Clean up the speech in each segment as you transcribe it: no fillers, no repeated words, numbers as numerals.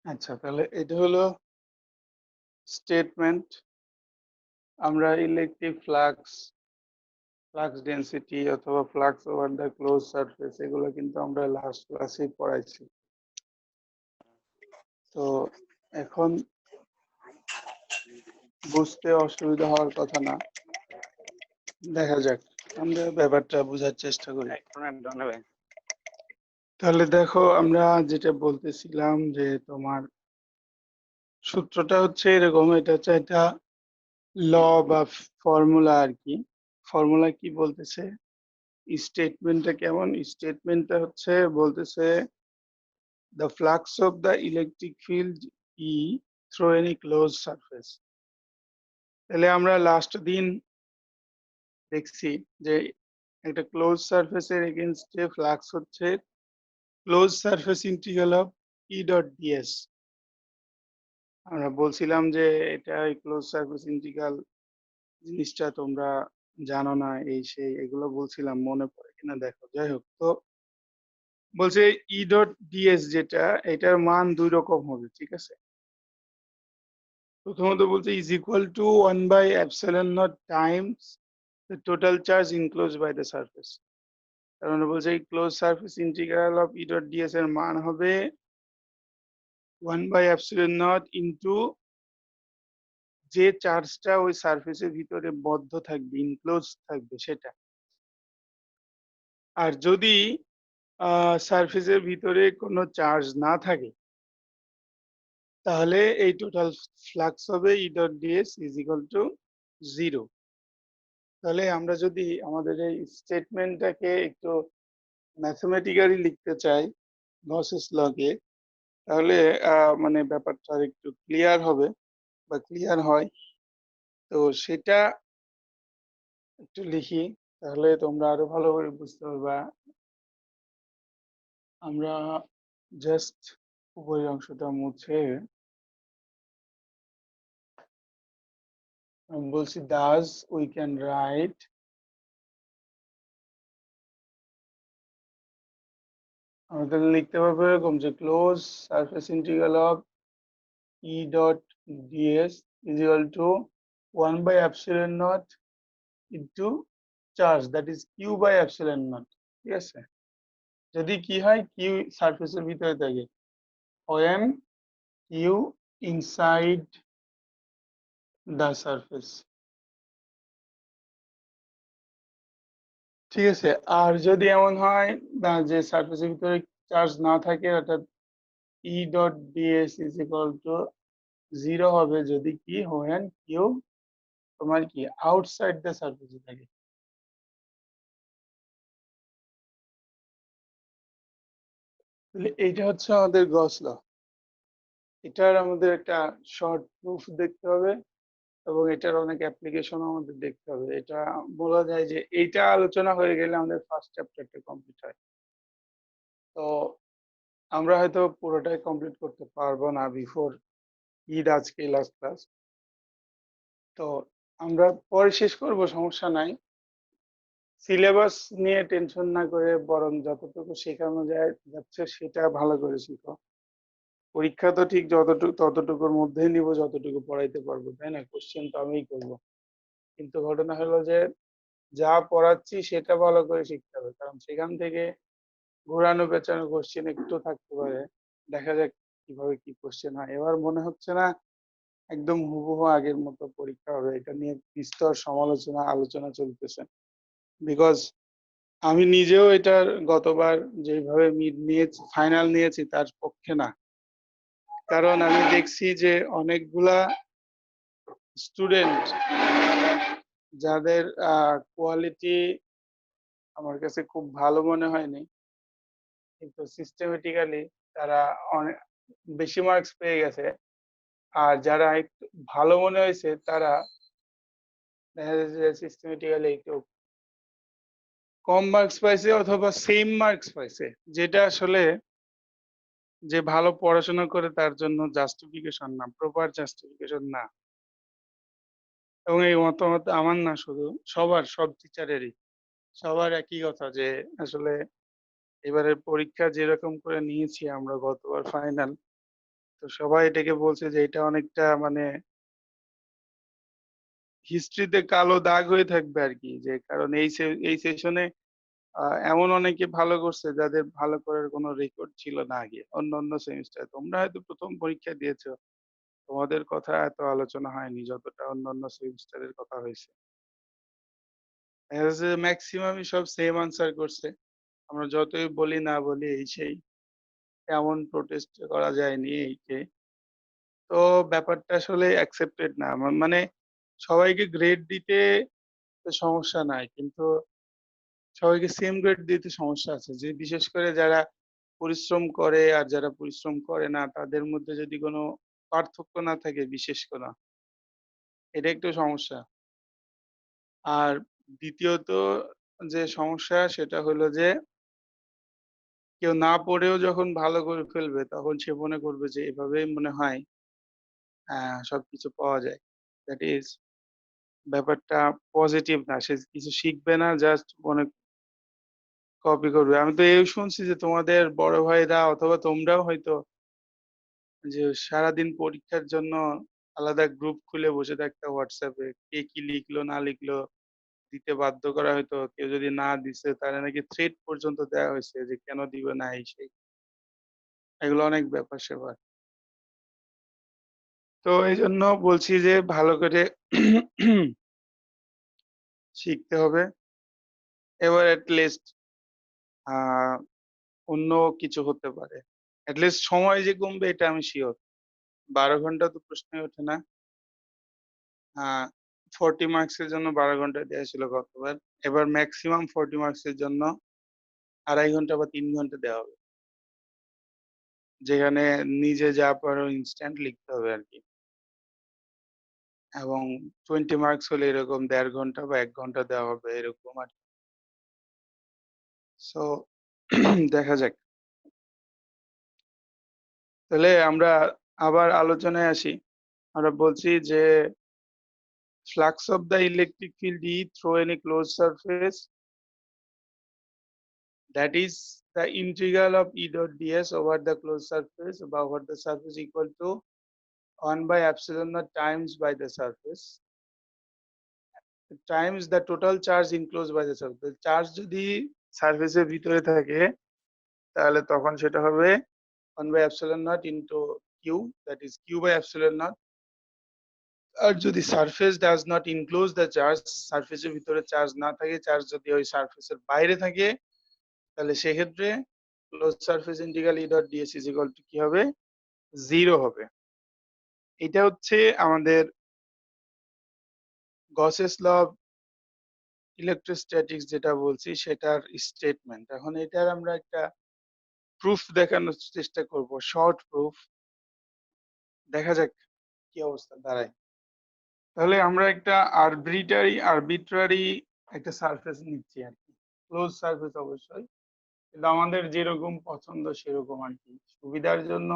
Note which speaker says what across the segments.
Speaker 1: আচ্ছা, তাহলে এটা হলো স্টেটমেন্ট। আমরা ইলেকট্রিক ফ্লাক্স ডেনসিটি অথবা flux over the close surface এগুলো কিন্তু আমরা লাস্ট ক্লাসেই পড়াইছি। তো এখন বুঝতে অসুবিধা হওয়ার কথা না, দেখা যাক আমরা ব্যাপারটা বোঝার চেষ্টা করি। তাহলে দেখো, আমরা যেটা বলতেছিলাম যে তোমার সূত্রটা হচ্ছে এরকম, এটা হচ্ছে একটা ল বা ফর্মুলা আর কি। ফর্মুলা কি বলতেছে, স্টেটমেন্টটা কেমন, স্টেটমেন্টটা হচ্ছে বলতেছে the flux of the electric field E through any closed surface। তাহলে আমরা লাস্ট দিন দেখছি যে একটা ক্লোজ সারফেসের এগেইনস্টে ফ্লাক্স হচ্ছে close surface integral of E dot DS. আমরা বলছিলাম যে এটা ক্লোজ সারফেস ইন্টিগ্রাল জিনিসটা তোমরা জানো না, এই সেই এগুলো বলছিলাম, মনে পড়ে কিনা দেখো। যাই হোক, তো বলছে ই ডট ডিএস যেটা, এটার মান দুই রকম হবে, ঠিক আছে। প্রথমত বলছে is equal to 1/epsilon naught times the total charge enclose by the surface. তার মানে বলছে এই close surface integral of E dot d s এর মান হবে 1/epsilon naught ইন্টু যে চার্জটা ওই সারফেসের ভিতরে বদ্ধ থাকবে, ইনক্লোজ থাকবে সেটা। আর যদি সারফেসের ভিতরে কোনো চার্জ না থাকে, তাহলে এই টোটাল ফ্লাক্স হবে ই dot DS is equal to 0। তাহলে আমরা যদি আমাদের এই স্টেটমেন্টটাকে একটু ম্যাথমেটিক্যালি লিখতে চাই গসেস লকে, তাহলে মানে ব্যাপারটা আর একটু ক্লিয়ার হবে বা ক্লিয়ার হয়। তো সেটা একটু লিখি, তাহলে তোমরা আরো ভালো করে বুঝতে পারবা। আমরা জাস্ট উপরের অংশটা মুছে আমি বলছি দাস উই ক্যান রাইট, আমাদের লিখতে পারবো এরকম যে close surface integral of E dot DS is equal to 1/epsilon naught into charge, that is q/epsilon naught। ঠিক আছে, যদি কি হয় কিউ সারফেসের ভিতরে থাকে, when q inside the surface। ঠিক আছে, আর যদি এমন হয় না যে সারফেসের ভিতরে চার্জ না থাকে, অর্থাৎ ই dot DS is equal to 0 হবে যদি কি when কিউ তোমার কি আউটসাইড দ্য সারফেসে থাকে। তাহলে এইটা হচ্ছে আমাদের গস ল। এটার আমাদের একটা শর্ট প্রুফ দেখতে হবে এবং এটার অনেক অ্যাপ্লিকেশন আমাদের দেখতে হবে। এটা বলা যায় যে এইটা আলোচনা হয়ে গেলে আমাদের ফার্স্ট চ্যাপ্টারটা কমপ্লিট হয়। তো আমরা হয়তো পুরোটাই কমপ্লিট করতে পারবো না বিফোর ঈদ, আজকে লাস্ট ক্লাস। তো আমরা পরে শেষ করব, সমস্যা নাই। সিলেবাস নিয়ে টেনশন না করে বরং যতটুকু শেখানো যাচ্ছে সেটা ভালো করে শিখো। পরীক্ষা তো ঠিক যতটুকু ততটুকুর মধ্যেই নিব যতটুকু পড়াইতে পারবো, তাই না? কোশ্চেন তো আমিই করবো, কিন্তু ঘটনা হলো যে যা পড়াচ্ছি সেটা ভালো করে শিখতে হবে, কারণ সেখান থেকে ঘোরানো পেঁচানো কোশ্চেন একটু থাকতে পারে। দেখা যাক কিভাবে কি কোশ্চেন হয়। এবার মনে হচ্ছে না একদম হুবহু আগের মতো পরীক্ষা হবে, এটা নিয়ে বিস্তর সমালোচনা আলোচনা চলতেছে। বিকজ আমি নিজেও এটার গতবার যেভাবে মিড নিয়েছি, ফাইনাল নিয়েছি, তার পক্ষে না। কারণ আমি দেখছি যে অনেকগুলা স্টুডেন্ট যাদের কোয়ালিটি আমার কাছে খুব ভালো মনে হয়নি, কিন্তু সিস্টেমেটিক্যালি তারা অনেক বেশি মার্কস পেয়ে গেছে। আর যারা একটু ভালো মনে হয়েছে তারা দেখা যাচ্ছে যে সিস্টেমেটিক্যালি একটু কম মার্কস পাইছে অথবা সেম মার্কস পাইছে, যেটা আসলে যে ভালো পড়াশোনা করে তার জন্য জাস্টিফিকেশন না, প্রপার জাস্টিফিকেশন না। এবং এই মতামত আমার না, শুধু সবার, সব টিচারেরই, সবার একই কথা যে আসলে এবারের পরীক্ষা যেরকম করে নিয়েছি আমরা গতবার ফাইনাল, তো সবাই এটাকে বলছে যে এটা অনেকটা মানে হিস্ট্রিতে কালো দাগ হয়ে থাকবে আরকি। যে কারণ এই সেশনে আ এমন অনেকে ভালো করছে যাদের ভালো করার কোনো রেকর্ড ছিল না আগে। অন্যান্য সেমিস্টারে। তোমরা হয়তো ১ম পরীক্ষা দিয়েছ। তোমাদের কথা এত আলোচনা হয়নি যতটা অন্যান্য সেমিস্টারের কথা হইছে। দেখা যাচ্ছে যে মেক্সিমামই সব সেম আনসার করছে। আমরা যতই বলি না বলি এই সেই। তেমন প্রোটেস্ট করা যায়নি এই সেই। তো ব্যাপারটা আসলে অ্যাকসেপ্টেড না। মানে সবাইকে গ্রেড দিতে তো সমস্যা নাই। কিন্তু সবাইকে সেম গ্রেড দিতে সমস্যা আছে। যে বিশেষ করে যারা পরিশ্রম করে আর যারা পরিশ্রম করে না তাদের মধ্যে যদি কোনো পার্থক্য না থাকে বিশেষ কোনো, এটা একটু সমস্যা। আর দ্বিতীয়ত যে সমস্যা সেটা হলো যে কেউ না পড়েও যখন ভালো করে ফেলবে তখন সে মনে করবে যে এভাবেই মনে হয় সবকিছু পাওয়া যায়। দ্যাট ইজ ব্যাপারটা পজিটিভ না। সে কিছু শিখবে না জাস্ট মনে কপি করবে। আমি তো এও শুনছি যে তোমাদের বড় ভাইরা অথবা তোমরাও হয়তো যে সারাদিন পরীক্ষার জন্য আলাদা গ্রুপ খুলে বসে থাকতে WhatsApp এ। কে কি লিখলো না লিখলো দিতে বাধ্য করা হইতো। কেউ যদি না দিছে তাহলে নাকি থ্রেট পর্যন্ত দেয়া হইছে যে কেন দিবে না এই সেই। এগুলো অনেক ব্যাপার-স্যাপার। তো এইজন্য বলছি যে ভালো করে শিখতে হবে। এবার এট লিস্ট আ অন্য কিছু হতে পারে। এট লিস্ট সময় যে কমবে এটা আমি সিউর। ১২ ঘন্টা তো প্রশ্নই ওঠে না। আ 40 মার্কস এর জন্য ১২ ঘন্টা দেয়া ছিল গতবার। এবার মেক্সিমাম 40 মার্কস এর জন্য ২.৫ ঘন্টা বা ৩ ঘন্টা দেওয়া হবে। যেখানে নিজে যা পারো ইনস্ট্যান্ট লিখতে হবে আরকি। এবং 20 মার্কস হলে এরকম ১.৫ ঘন্টা বা ১ ঘন্টা দেওয়া হবে এরকম আরকি। সো দেখা যাক। তাহলে আমরা আবার আলোচনায় আসি। আমরা বলছি যে flux of the electric field E through any closed surface, that is the integral of E dot ds over the closed surface over the surface equal to 1 by epsilon naught times by the surface times the total charge enclosed by the surface. Charge যদি সারফেসের ভিতরে থাকে তাহলে তখন সেটা হবে 1 by epsilon naught into q, that is q by epsilon naught. আর যদি surface does not enclose the charge, সারফেসের ভিতরে চার্জ না থাকে, চার্জ যদি ওই সারফেসের বাইরে থাকে তাহলে সেক্ষেত্রে close surface integral E dot DS is equal to কি হবে? 0 হবে। এটা হচ্ছে আমাদের গসেস ল অফ ইলেকট্রোস্ট্যাটিক্স যেটা বলছি সেটার স্টেটমেন্ট। এখন এটার আমরা একটা প্রুফ দেখানোর চেষ্টা করব, শর্ট প্রুফ। দেখা যাক কি অবস্থা দাঁড়ায়। তাহলে আমরা একটা আরবিট্রারি একটা সারফেস নিচ্ছি আরকি। ক্লোজ সারফেস অবশ্যই। কিন্তু আমাদের যেরকম পছন্দ সেরকম আরকি। সুবিধার জন্য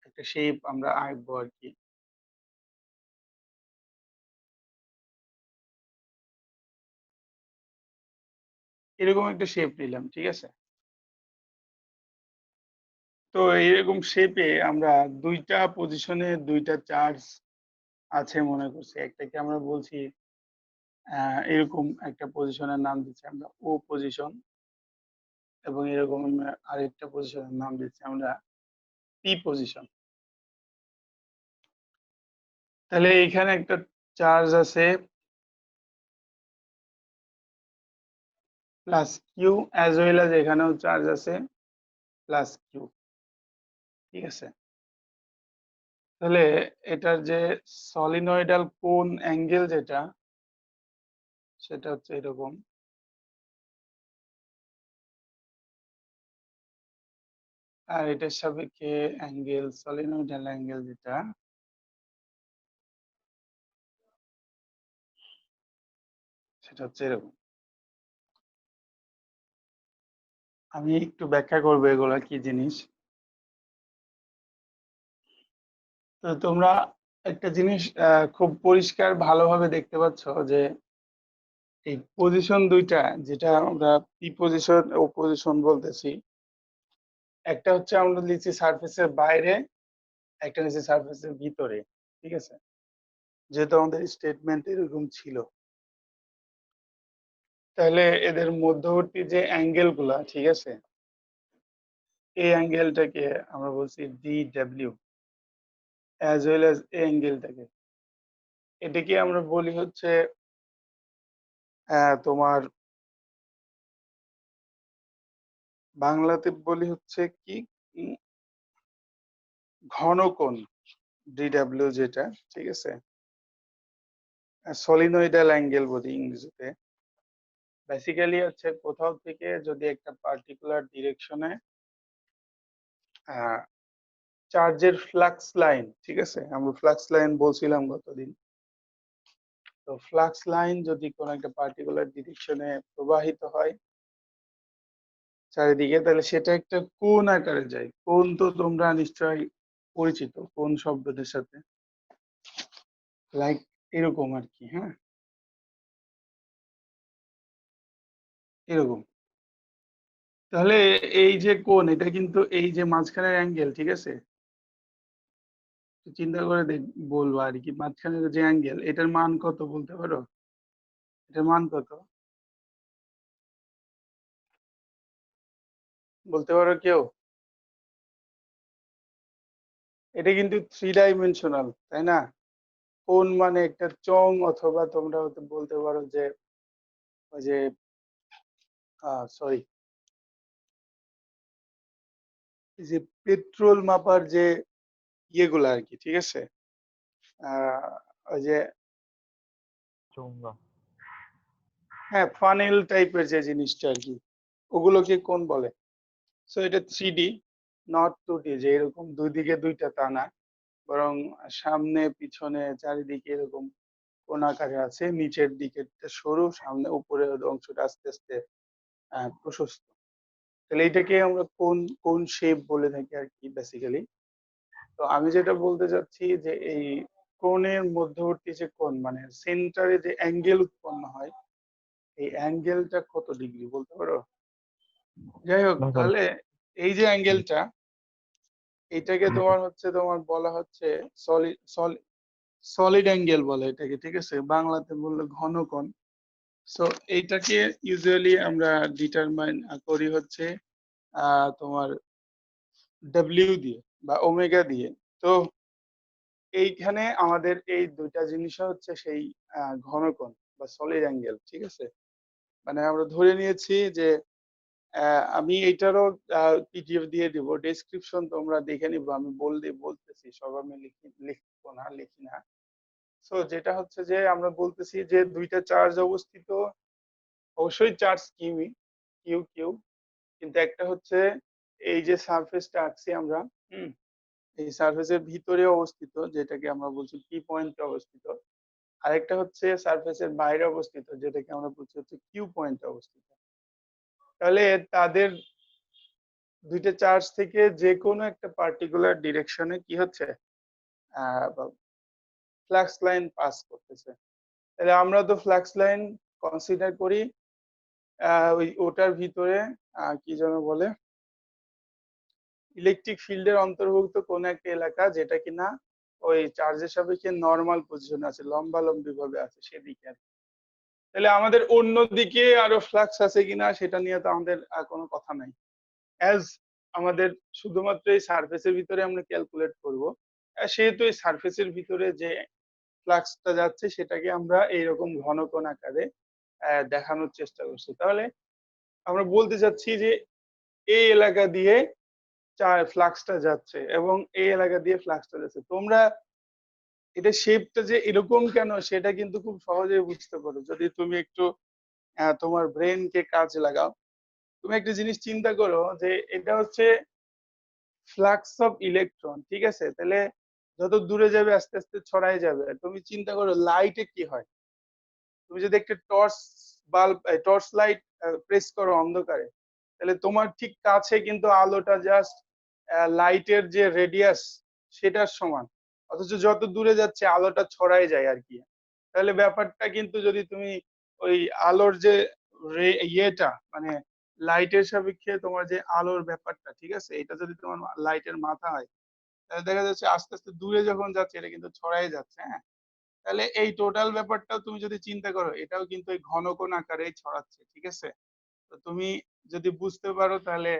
Speaker 1: একটা শেপ আমরা আঁকবো আরকি। এরকম একটা শেপ নিলাম, ঠিক আছে? তো এরকম শেপে আমরা ২ টা পজিশনে ২ টা চার্জ আছে মনে করছি। একটাকে আমরা বলছি এরকম একটা পজিশনের নাম দিচ্ছি আমরা O পজিশন এবং এরকম আরেকটা পজিশনের নাম দিচ্ছি আমরা P পজিশন। তাহলে এইখানে একটা চার্জ আছে plus q as well as এখানেও চার্জ আছে প্লাস কিউ। ঠিক আছে? তাহলে এটার যে সলিনয়েডাল কোণ অ্যাঙ্গেল যেটা সেটা হচ্ছে এরকম। আর এটার সাপেক্ষে অ্যাঙ্গেল সলিনয়েডাল অ্যাঙ্গেল যেটা সেটা হচ্ছে এরকম। আমি একটু ব্যাখ্যা করব এগুলা কি জিনিস। তো তোমরা একটা জিনিস খুব পরিষ্কার ভালোভাবে দেখতে পাচ্ছ যে এই পজিশন ২ টা যেটা আমরা পি পজিশন ও পজিশন বলতেছি। একটা হচ্ছে আমরা লিখছি সারফেসের বাইরে একটা নিচে সারফেসের ভিতরে, ঠিক আছে? যেহেতু আমাদের স্টেটমেন্ট এরকম ছিল, তাহলে এদের মধ্যবর্তী যে অ্যাঙ্গেল গুলা, ঠিক আছে, এই অ্যাঙ্গেলটাকে আমরা বলছি DW, অ্যাজ ওয়েল অ্যাজ এই অ্যাঙ্গেলটাকে, এটাকে আমরা বলি হচ্ছে তোমার বাংলাতে বলি হচ্ছে কি উম, ঘনকোণ, DW যেটা, ঠিক আছে, সলিনয়েডাল অ্যাঙ্গেল বলি ইংরেজিতে। বেসিক্যালি হচ্ছে কোথাও থেকে যদি একটা পার্টিকুলার ডিরেকশনে চার্জের ফ্লাক্স লাইন, ঠিক আছে, আমরা ফ্লাক্স লাইন বলছিলাম গতদিন। তো ফ্লাক্স লাইন যদি কোনো একটা পার্টিকুলার ডিরেকশনে প্রবাহিত হয় চারিদিকে, তাহলে সেটা একটা কোণ আকারে যায়। কোণ তো তোমরা নিশ্চয়ই পরিচিত কোণ শব্দটির সাথে, লাইক এরকম আর কি, হ্যাঁ, এরকম। তাহলে এই যে কোণ, এটা কিন্তু এই যে মাঝখানের অ্যাঙ্গেল, ঠিক আছে, চিন্তা করে বলবো আর কি, মাঝখানের যে অ্যাঙ্গেল, এটার মান কত বলতে পারো? এটার মান কত বলতে পারো কেউ? এটা কিন্তু 3 ডাইমেনশনাল, তাই না? কোণ মানে একটা চং, অথবা তোমরা হয়তো বলতে পারো যে ওই যে সরি, এই যে পেট্রোল মাপার যে ইয়েগুলো আর কি, ঠিক আছে, ওই যে
Speaker 2: চুঙ্গা।
Speaker 1: হ্যাঁ, ফানেল টাইপের যে জিনিসটা আর কি, ওগুলোকে কোণ বলে। সো এটা 3D, নট 2D, যে এরকম দুই দিকে দুইটা তা না, বরং সামনে পিছনে চারিদিকে এরকম কোণ আকারে আছে, নিচের দিকেরটা সরু, সামনে উপরের অংশটা আস্তে আস্তে প্রশস্ত। তাহলে এটাকে আমরা কোণ, কোণ শেপ বলে থাকি আর কি বেসিক্যালি। তো আমি যেটা বলতে চাচ্ছি যে এই কোণের মধ্যবর্তী যে কোণ, মানে সেন্টারে যে অ্যাঙ্গেল উৎপন্ন হয়, এই অ্যাঙ্গেলটা কত ডিগ্রি বলতে পারো? যাই হোক,
Speaker 2: দেখো,
Speaker 1: তাহলে এই যে অ্যাঙ্গেলটা, এটাকে তোমার হচ্ছে তোমার বলা হচ্ছে সলিড, সলিড অ্যাঙ্গেল বলে এটাকে, ঠিক আছে, বাংলাতে বললে ঘনকোণ। সো এইটাকে ইউজুয়ালি আমরা ডিটারমাইন করি হচ্ছে তোমার ডব্লিউ দিয়ে বা ওমেগা দিয়ে। তো এইখানে আমাদের এই দুইটা জিনিস হচ্ছে সেই ঘনকোণ বা সলিড অ্যাঙ্গেল, ঠিক আছে। মানে আমরা ধরে নিয়েছি যে আমি এইটারও পিডিএফ দিয়ে দিব, ডেসক্রিপশন তোমরা দেখে নিবো, আমি বলতেছি, সব আমি লিখবো না, লিখি না। সো যেটা হচ্ছে যে আমরা বলতেছি যে দুইটা চার্জ অবস্থিত, অবশ্যই চার্জ কিউই, কিউ কিউ, কিন্তু একটা হচ্ছে এই যে সারফেসটা আঁকছি আমরা, হুম, এই সারফেসের ভিতরে অবস্থিত, যেটাকে আমরা বলছি পি পয়েন্টে অবস্থিত। আরেকটা হচ্ছে সারফেসের বাইরে অবস্থিত, যেটাকে আমরা বলছি হচ্ছে কিউ পয়েন্টে অবস্থিত। তাহলে তাদের দুইটা চার্জ থেকে যে কোনো একটা পার্টিকুলার ডিরেকশনে কি হচ্ছে, ফ্লাক্স লাইন পাস করতেছে। তাহলে আমরা তো ফ্লাক্স লাইন কনসিডার করি ওই ওটার ভিতরে কি যেন বলে, ইলেকট্রিক ফিল্ডের অন্তর্ভুক্ত কোন একটা এলাকা, যেটা কিনা ওই চার্জের সাপেক্ষে নর্মাল পজিশন আছে, লম্বালম্বি ভাবে আছে সেদিকে আর কি। তাহলে আমাদের অন্য দিকে আরো ফ্লাক্স আছে কিনা সেটা নিয়ে তো আমাদের কোনো কথা নাই, অ্যাজ আমাদের শুধুমাত্র এই সারফেসের ভিতরে আমরা ক্যালকুলেট করব, সেহেতু এই সারফেসের ভিতরে যে ফ্লাক্সটা যাচ্ছে সেটাকে আমরা এইরকম ঘনকোণ আকারে দেখানোর চেষ্টা করছি। তাহলে আমরা বলতে চাচ্ছি যে এই এলাকা দিয়ে ফ্লাক্সটা যাচ্ছে এবং এই এলাকা দিয়ে ফ্লাক্সটা যাচ্ছে। তোমরা এটা শেপটা যে এরকম কেন সেটা কিন্তু খুব সহজেই বুঝতে পারো যদি তুমি একটু তোমার ব্রেনকে কাজে লাগাও। তুমি একটা জিনিস চিন্তা করো যে এটা হচ্ছে ফ্লাক্স অফ ইলেকট্রন, ঠিক আছে, তাহলে যত দূরে যাবে আস্তে আস্তে ছড়াই যাবে। তুমি চিন্তা করো লাইটে কি হয়, তুমি যদি একটা টর্চ লাইট প্রেস করো অন্ধকারে, তাহলে তোমার ঠিক কাছে কিন্তু আলোটা জাস্ট লাইটের যে রেডিয়াস সেটার সমান, অথচ যত দূরে যাচ্ছে আলোটা ছড়াই যায় আর কি। তাহলে ব্যাপারটা কিন্তু যদি তুমি ওই আলোর যে ইয়েটা, মানে লাইটের সাপেক্ষে তোমার যে আলোর ব্যাপারটা, ঠিক আছে, এটা যদি তোমার লাইটের মাথা হয়, দেখা যাচ্ছে আস্তে, আস্তে দূরে যখন যাচ্ছে এটা কিন্তু ছড়ায় যাচ্ছে, হ্যাঁ? তাহলে এই টোটাল ব্যাপারটাও তুমি যদি চিন্তা করো এটাও কিন্তু এই ঘন কোণ আকারেই ছড়াচ্ছে। ঠিক আছে? তো তুমি যদি বুঝতে পারো তাহলে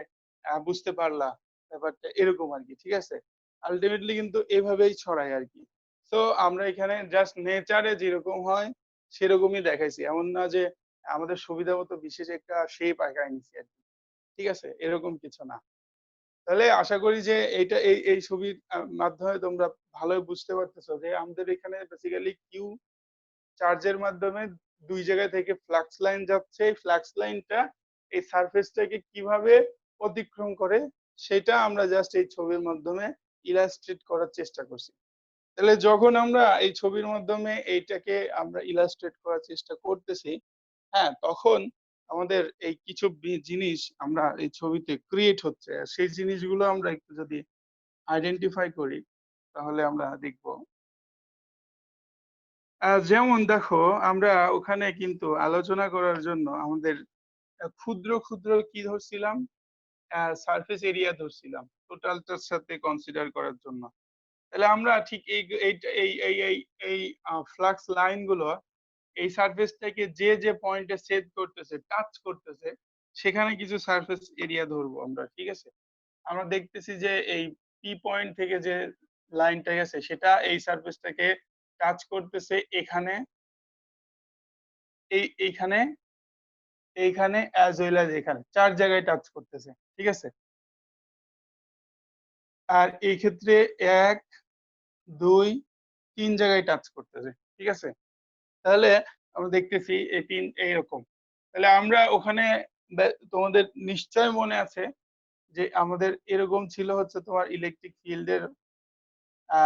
Speaker 1: বুঝতে পারলা ব্যাপারটা এরকম আরকি। ঠিক আছে? আল্টিমেটলি কিন্তু এভাবেই ছড়ায় আরকি। সো আমরা এখানে জাস্ট নেচারে যেরকম হয় সেরকমই দেখাইছি। এমন না যে আমাদের সুবিধা মতো বিশেষ একটা শেপ আঁকায় নিছি আরকি। ঠিক আছে? এরকম কিছু না। তাহলে আশা করি যে এইটা এই ছবির মাধ্যমে তোমরা ভালোই বুঝতে পারতেছো যে আমাদের এখানে বেসিক্যালি কিউ চার্জের মাধ্যমে ২ জায়গা থেকে ফ্লাক্স লাইন যাচ্ছে। এই ফ্লাক্স লাইনটা এই সারফেসটাকে কিভাবে অতিক্রম করে সেটা আমরা জাস্ট এই ছবির মাধ্যমে ইলাস্ট্রেট করার চেষ্টা করছি। তাহলে যখন আমরা এই ছবির মাধ্যমে এইটাকে আমরা ইলাস্ট্রেট করার চেষ্টা করতেছি, হ্যাঁ? তখন আমাদের এই কিছু জিনিস আমরা এই ছবিতে ক্রিয়েট হচ্ছে। সেই জিনিসগুলো আমরা একটু যদি আইডেন্টিফাই করি তাহলে আমরা দেখব। যেমন দেখো আমরা ওখানে কিন্তু আলোচনা করার জন্য আমাদের ক্ষুদ্র, ক্ষুদ্র কি ধরছিলাম? Surface area ধরছিলাম। টোটালটার সাথে কনসিডার করার জন্য। তাহলে আমরা ঠিক এই ফ্লাক্স লাইন গুলো এই সারফেসটাকে যে পয়েন্টে ছেদ করতেছে, টাচ করতেছে, সেখানে কিছু সারফেস এরিয়া ধরবো আমরা। ঠিক আছে? আমরা দেখতেছি যে এই পি পয়েন্ট থেকে যে লাইনটা গেছে সেটা এই সারফেসটাকে টাচ করতেছে এখানে, এইখানে, এইখানে as well as এখানে। ৪ জায়গায় টাচ করতেছে। ঠিক আছে? আর এই ক্ষেত্রে ১, ২, ৩ জায়গায় টাচ করতেছে। ঠিক আছে? তাহলে আমরা দেখতেছি এই ৩ এইরকম। তাহলে আমরা ওখানে তোমাদের নিশ্চয় মনে আছে যে আমাদের এরকম ছিল হচ্ছে তোমার ইলেকট্রিক ফিল্ড এর আ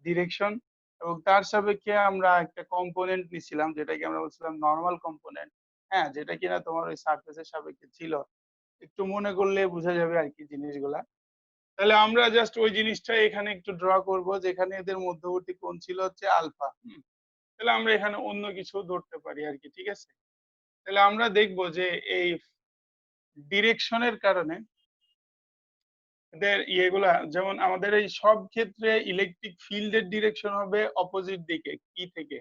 Speaker 1: ডিরেকশন এবং তার সাপেক্ষে আমরা একটা কম্পোনেন্ট নিছিলাম যেটাকে আমরা বলছিলাম নরমাল কম্পোনেন্ট। হ্যাঁ? যেটা কিনা তোমার ওই সারফেস এর সাপেক্ষে ছিল। একটু মনে করলে বোঝা যাবে আরকি জিনিসগুলা। তাহলে আমরা জাস্ট ওই জিনিসটা এখানে একটু ড্র করব যেখানে এদের মধ্যবর্তী কোণ ছিল হচ্ছে আলফা। হুম? তাহলে আমরা এখানে অন্য কিছু ধরতে পারি আরকি। ঠিক আছে? তাহলে আমরা দেখব যে এই ডিরেকশনের কারণে এদের ইয়েগুলা যেমন আমাদের এই সব ক্ষেত্রে ইলেকট্রিক ফিল্ড এর ডিরেকশন হবে অপোজিট দিকে কি থেকে।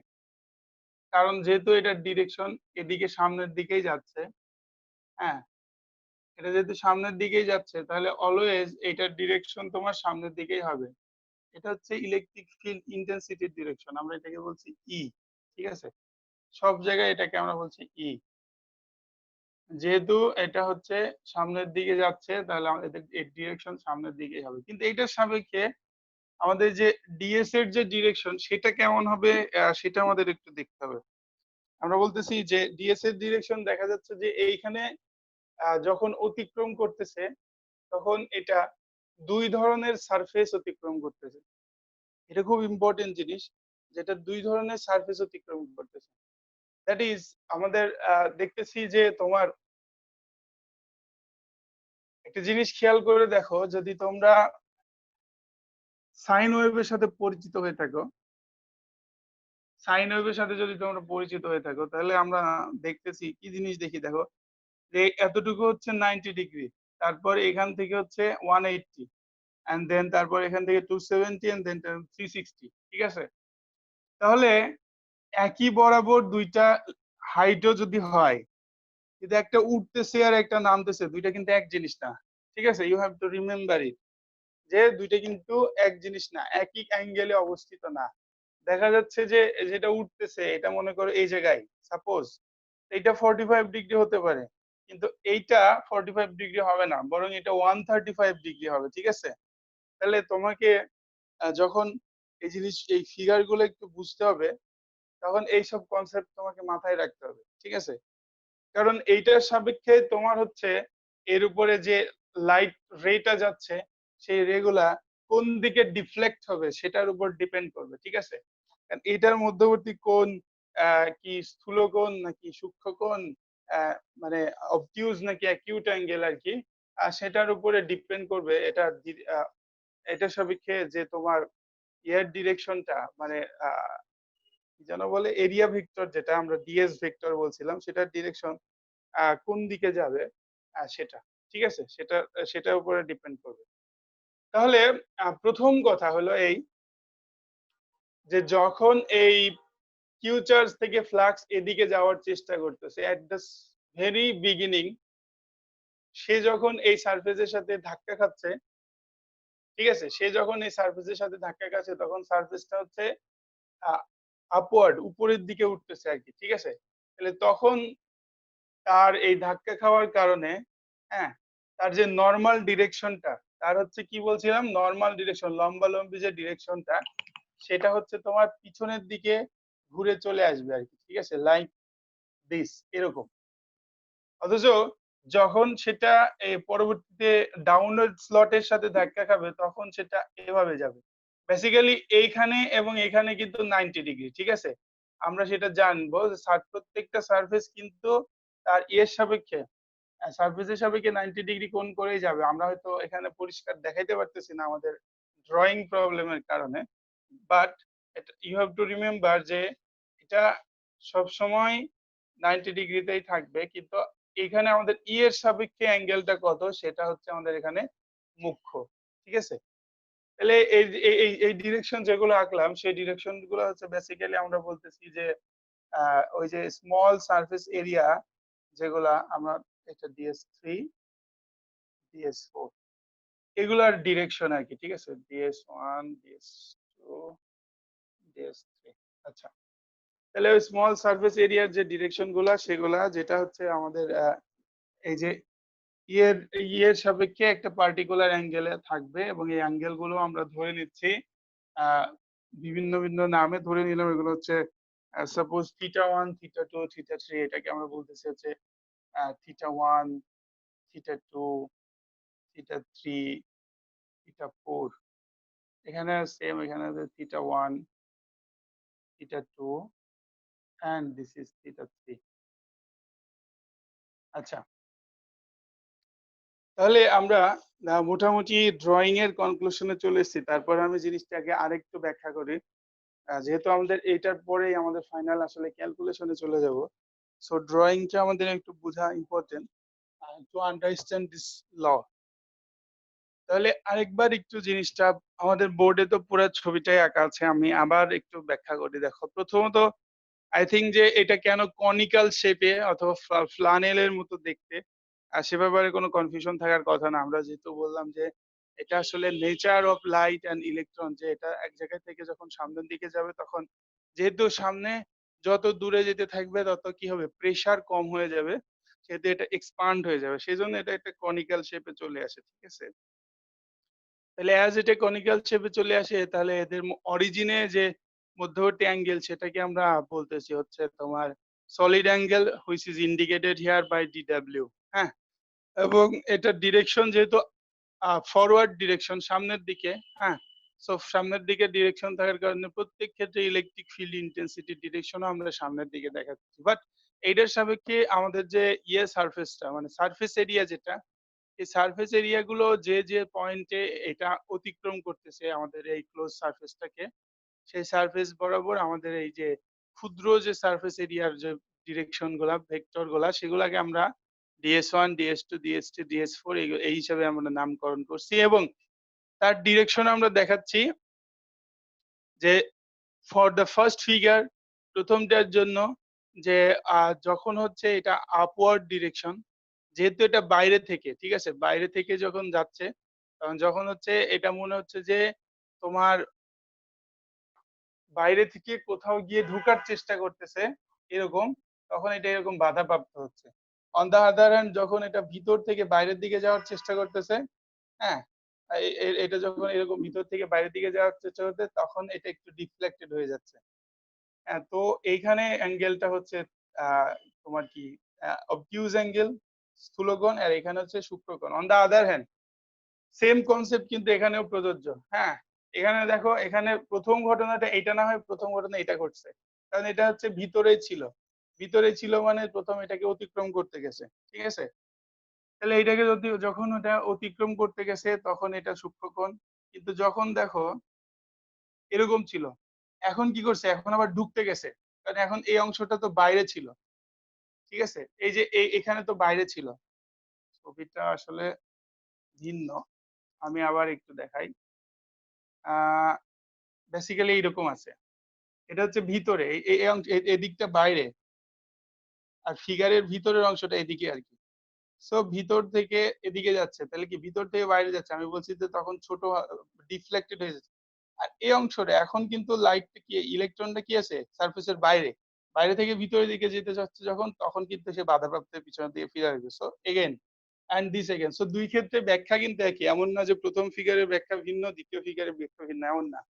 Speaker 1: কারণ যেহেতু এটার ডিরেকশন এদিকে সামনের দিকেই যাচ্ছে, হ্যাঁ? এটা যেহেতু সামনের দিকেই যাচ্ছে তাহলে অলওয়েজ এটার ডিরেকশন তোমার সামনের দিকেই হবে। এটা হচ্ছে ইলেকট্রিক ফিল্ড ইনটেনসিটির ডিরেকশন। আমরা এটাকে বলছি ই। ঠিক আছে? সব জায়গায় এটাকে আমরা বলছি ই। যেহেতু এটা হচ্ছে সামনের দিকে যাচ্ছে তাহলে এদের এর ডিরেকশন সামনের দিকেই হবে। কিন্তু এইটার সাপেক্ষে আমাদের যে ডিএস এর যে ডিরেকশন সেটা কেমন হবে সেটা আমাদের একটু দেখতে হবে। আমরা বলতেছি যে ডিএস এর ডিরেকশন দেখা যাচ্ছে যে এইখানে যখন অতিক্রম করতেছে তখন এটা ২ ধরনের সারফেস অতিক্রম করতেছে। এটা খুব ইম্পোর্টেন্ট জিনিস যেটা ২ ধরনের সারফেস অতিক্রম করতেছে। দ্যাট ইস আমাদের দেখতেছি যে তোমার একটা জিনিস খেয়াল করে দেখো যদি তোমরা সাইন ওয়েভের সাথে পরিচিত হয়ে থাকো, সাইন ওয়েভের সাথে যদি তোমরা পরিচিত হয়ে থাকো তাহলে আমরা দেখতেছি কি জিনিস দেখি দেখো যে এতটুকু হচ্ছে 90 ডিগ্রি। তারপর এখান থেকে হচ্ছে 180 অ্যান্ড দেন তারপর এখান থেকে 270 অ্যান্ড দেন 360 ঠিক আছে? তাহলে একই বরাবর ২ টা হাইটও যদি হয় কিন্তু একটা উঠতেছে আর একটা নামতেছে ২ টা কিন্তু এক জিনিস না। ঠিক আছে? You have to remember it যে ২ টা কিন্তু এক জিনিস না। একই অ্যাঙ্গেলে অবস্থিত না। দেখা যাচ্ছে যে যেটা উঠতেছে এটা মনে করো এই জায়গায় সাপোজ এইটা 45 ডিগ্রি হতে পারে। কিন্তু এইটা 45 ডিগ্রি হবে না। বরং এটা 135 ডিগ্রি হবে। ঠিক আছে? তাহলে তোমাকে যখন এই ফিগার গুলো একটু বুঝতে হবে তখন এইসব কনসেপ্ট তোমাকে মাথায় রাখতে হবে। ঠিক আছে? কারণ এইটার সাপেক্ষে তোমার হচ্ছে এর উপরে যে লাইট রেটা যাচ্ছে সেই রে গুলা কোন দিকে ডিফ্লেক্ট হবে সেটার উপর ডিপেন্ড করবে। ঠিক আছে? কারণ এটার মধ্যবর্তী কোণ কি স্থূল কোণ নাকি সূক্ষ্ম কোণ মানে অবটিউজ নাকি অ্যাকিউট অ্যাঙ্গেল আরকি। সেটার উপরে ডিপেন্ড করবে এটা এটার সাপেক্ষে যে তোমার এর ডিরেকশনটা মানে আ কি যেন বলে এরিয়া ভেক্টর যেটা আমরা ডিএস ভেক্টর বলছিলাম সেটার ডিরেকশন কোন দিকে যাবে সেটা। ঠিক আছে? সেটার উপরে ডিপেন্ড করবে। তাহলে প্রথম কথা হলো এই যে যখন এই কিউ চার্জ থেকে ফ্লাক্স এদিকে যাওয়ার চেষ্টা করতেছে এট দ্য ভেরি বিগিনিং, সে যখন এই সারফেসের সাথে ধাক্কা খাচ্ছে, ঠিক আছে, সে যখন এই সারফেসের সাথে ধাক্কা খাচ্ছে তখন সারফেসটা হচ্ছে আপওয়ার্ড, উপরের দিকে উঠতেছে আর কি, ঠিক আছে। তাহলে তখন তার এই ধাক্কা খাওয়ার কারণে, হ্যাঁ, তার যে নর্মাল ডিরেকশনটা, তার হচ্ছে কি বলছিলাম, নর্মাল ডিরেকশন, লম্বালম্বি যে ডিরেকশনটা, সেটা হচ্ছে তোমার পিছনের দিকে ঘুরে চলে আসবে আর কি, ঠিক আছে, লাইক দিস, এরকম। অথচ যখন সেটা পরবর্তীতে ডাউনওয়ার্ড স্লটের সাথে ধাক্কা খাবে তখন সেটা এভাবে যাবে। বেসিক্যালি এইখানে এবং এখানে কিন্তু 90 ডিগ্রি, ঠিক আছে। আমরা সেটা জানবো যে প্রত্যেকটা সারফেস কিন্তু তার ইয়ের সাপেক্ষে, সারফেসের সাপেক্ষে 90 ডিগ্রি কোণ করেই যাবে। আমরা হয়তো এখানে পরিষ্কার দেখাইতে পারতেছি না আমাদের ড্রয়িং প্রবলেমের কারণে, but you have to remember যে এটা সবসময় 90 ডিগ্রিতেই থাকবে, কিন্তু এখানে আমাদের ই এর সাপেক্ষে অ্যাঙ্গেলটা কত সেটা হচ্ছে আমাদের এখানে মুখ্য, ঠিক আছে। তাহলে এই ডিরেকশন যেগুলো আঁকলাম সেই ডিরেকশন গুলো হচ্ছে বেসিক্যালি আমরা বলতেছি যে ওই যে স্মল সারফেস এরিয়া যেগুলা আমরা, এটা DS3, DS4, এগুলার ডিরেকশন আর কি, ঠিক আছে, DS1, DS2, DS3। আচ্ছা, তাহলে ওই স্মল সারফেস এরিয়ার যে ডিরেকশন গুলা সেগুলা যেটা হচ্ছে আমাদের এই যে ইয়ের ইয়ের সাপেক্ষে একটা পার্টিকুলার অ্যাঙ্গেলে থাকবে, এবং এই অ্যাঙ্গেল গুলো আমরা ধরে নিচ্ছি আহ বিভিন্ন ভিন্ন নামে ধরে নিলাম। এগুলো হচ্ছে সাপোজ θ1, θ2, θ3, এটাকে আমরা বলতেছি হচ্ছে θ1, θ2, θ3, θ4। এখানে সেম, এখানে আছে θ1, θ2 and this is θ3। আচ্ছা, তাহলে আমরা মোটামুটি ড্রয়িং এর কনক্লুশনে চলে এসেছি। তারপরে আমি জিনিসটাকে আরেকটু ব্যাখ্যা করি। যেহেতু আমাদের এইটার পরেই আমাদের ফাইনাল আসলে ক্যালকুলেশনে চলে যাব, সো ড্রয়িংটা আমাদের একটু বোঝা important to understand this law. তাহলে আরেকবার একটু জিনিসটা, আমাদের বোর্ডে তো পুরো ছবিটাই আঁকা আছে, আমি আবার একটু ব্যাখ্যা করি। দেখো, প্রথমত আই থিঙ্ক যে এটা কেন কনিক্যাল শেপে অথবা ফ্লানেলের মতো দেখতে, আর সে ব্যাপারে কোনো কনফিউশন থাকার কথা না। আমরা যেহেতু বললাম যে এটা আসলে nature of light and electron, যে এটা এক জায়গা থেকে যখন সামনের দিকে যাবে তখন যেহেতু সামনে যত দূরে যেতে থাকবে তত কি হবে, প্রেসার কম হয়ে যাবে, সেহেতু এটা এক্সপান্ড হয়ে যাবে, সেই জন্য এটা একটা কনিক্যাল শেপে চলে আসে, ঠিক আছে। তাহলে অ্যাজ এটা কনিক্যাল শেপে চলে আসে, তাহলে এদের অরিজিনে যে মধ্যবর্তী অ্যাঙ্গেল সেটাকে আমরা বলতেছি হচ্ছে তোমার solid angle, which is indicated here by DW। হ্যাঁ, এবং এটার ডিরেকশন যেহেতু ফরওয়ার্ড ডিরেকশন, সামনের দিকে, হ্যাঁ, সো সামনের দিকে ডিরেকশন থাকার কারণে প্রত্যেক ক্ষেত্রে ইলেকট্রিক ফিল্ড ইন্টেন্সিটি ডিরেকশনও আমরা সামনের দিকে দেখাচ্ছি। বাট এইটার সাপেক্ষে আমাদের যে সারফেসটা, মানে সারফেস এরিয়া যেটা, এই সারফেস এরিয়া গুলো যে যে পয়েন্টে এটা অতিক্রম করতেছে আমাদের এই ক্লোজ সারফেসটাকে, সেই সারফেস বরাবর আমাদের এই যে ক্ষুদ্র যে সারফেস এরিয়ার যে ডিরেকশন গুলা, ভেক্টর গুলা, সেগুলাকে আমরা DS1, DS2, DS3, DS4 এই হিসাবে আমরা নামকরণ করছি, এবং তার ডিরেকশন আমরা দেখাচ্ছি যে ফর দ্য ফার্স্ট ফিগার, প্রথমটার জন্য, যে যখন হচ্ছে এটা আপওয়ার্ড ডিরেকশন, যেহেতু এটা বাইরে থেকে, ঠিক আছে, বাইরে থেকে যখন যাচ্ছে, তখন যখন হচ্ছে এটা মনে হচ্ছে যে তোমার বাইরে থেকে কোথাও গিয়ে ঢোকার চেষ্টা করতেছে এরকম, তখন এটা এরকম বাধাপ্রাপ্ত হচ্ছে। অন দা আদার হ্যান্ড, যখন এটা ভিতর থেকে বাইরের দিকে যাওয়ার চেষ্টা করতেছে, হ্যাঁ, এটা যখন এরকম ভিতর থেকে বাইরের দিকে যাওয়ার চেষ্টা করতে, তখন এটা একটু ডিফ্লেক্টেড হয়ে যাচ্ছে। হ্যাঁ, তো এইখানে অ্যাঙ্গেলটা হচ্ছে আহ তোমার কি অবটিউজ অ্যাঙ্গেল, স্থূলকোণ, আর এখানে হচ্ছে সূক্ষ্মকোণ। On the other hand same concept কিন্তু এখানেও প্রযোজ্য। হ্যাঁ, এখানে দেখো, এখানে প্রথম ঘটনাটা এটা না হয় প্রথম ঘটনা এটা ঘটছে, কারণ এটা হচ্ছে ভিতরে ছিল, ভিতরে ছিল মানে প্রথম এটাকে অতিক্রম করতে গেছে, ঠিক আছে। তাহলে এটাকে যদি যখন ওটা অতিক্রম করতে গেছে তখন এটা সূক্ষ্মকোণ, কিন্তু যখন দেখো এরকম ছিল, এখন কি করছে, এখন আবার ঢুকতে গেছে, কারণ এখন এই অংশটা তো বাইরে ছিল, ঠিক আছে, এই যে এখানে তো বাইরে ছিল। ছবিটা আসলে ভিন্ন, আমি আবার একটু দেখাই। বেসিক্যালি এইরকম আছে। এটা হচ্ছে ভিতরে এই অংশ এদিকটা বাইরে আর ফিগারের ভিতরের অংশটা এদিকে আরকি। সো ভিতর থেকে এদিকে যাচ্ছে। তাহলে কি ভিতর থেকে বাইরে যাচ্ছে। আমি বলছি যে তখন ছোট ডিফ্লেক্টেড হয়ে যাচ্ছে। আর এই অংশটা এখন কিন্তু লাইটটা কি ইলেকট্রনটা কি আছে সারফেসের বাইরে। বাইরে থেকে ভিতরের দিকে যেতে চাচ্ছে যখন তখন কিন্তু সে বাধাপ্রাপ্ত হয়ে পিছনের দিকে ফিরে আসবে। So again and this again. So ২ ক্ষেত্রে ব্যাখ্যা কিন্তু একই। এমন না যে ১ম ফিগারের ব্যাখ্যা ভিন্ন, ২য় ফিগারের ব্যাখ্যা ভিন্ন, এমন না।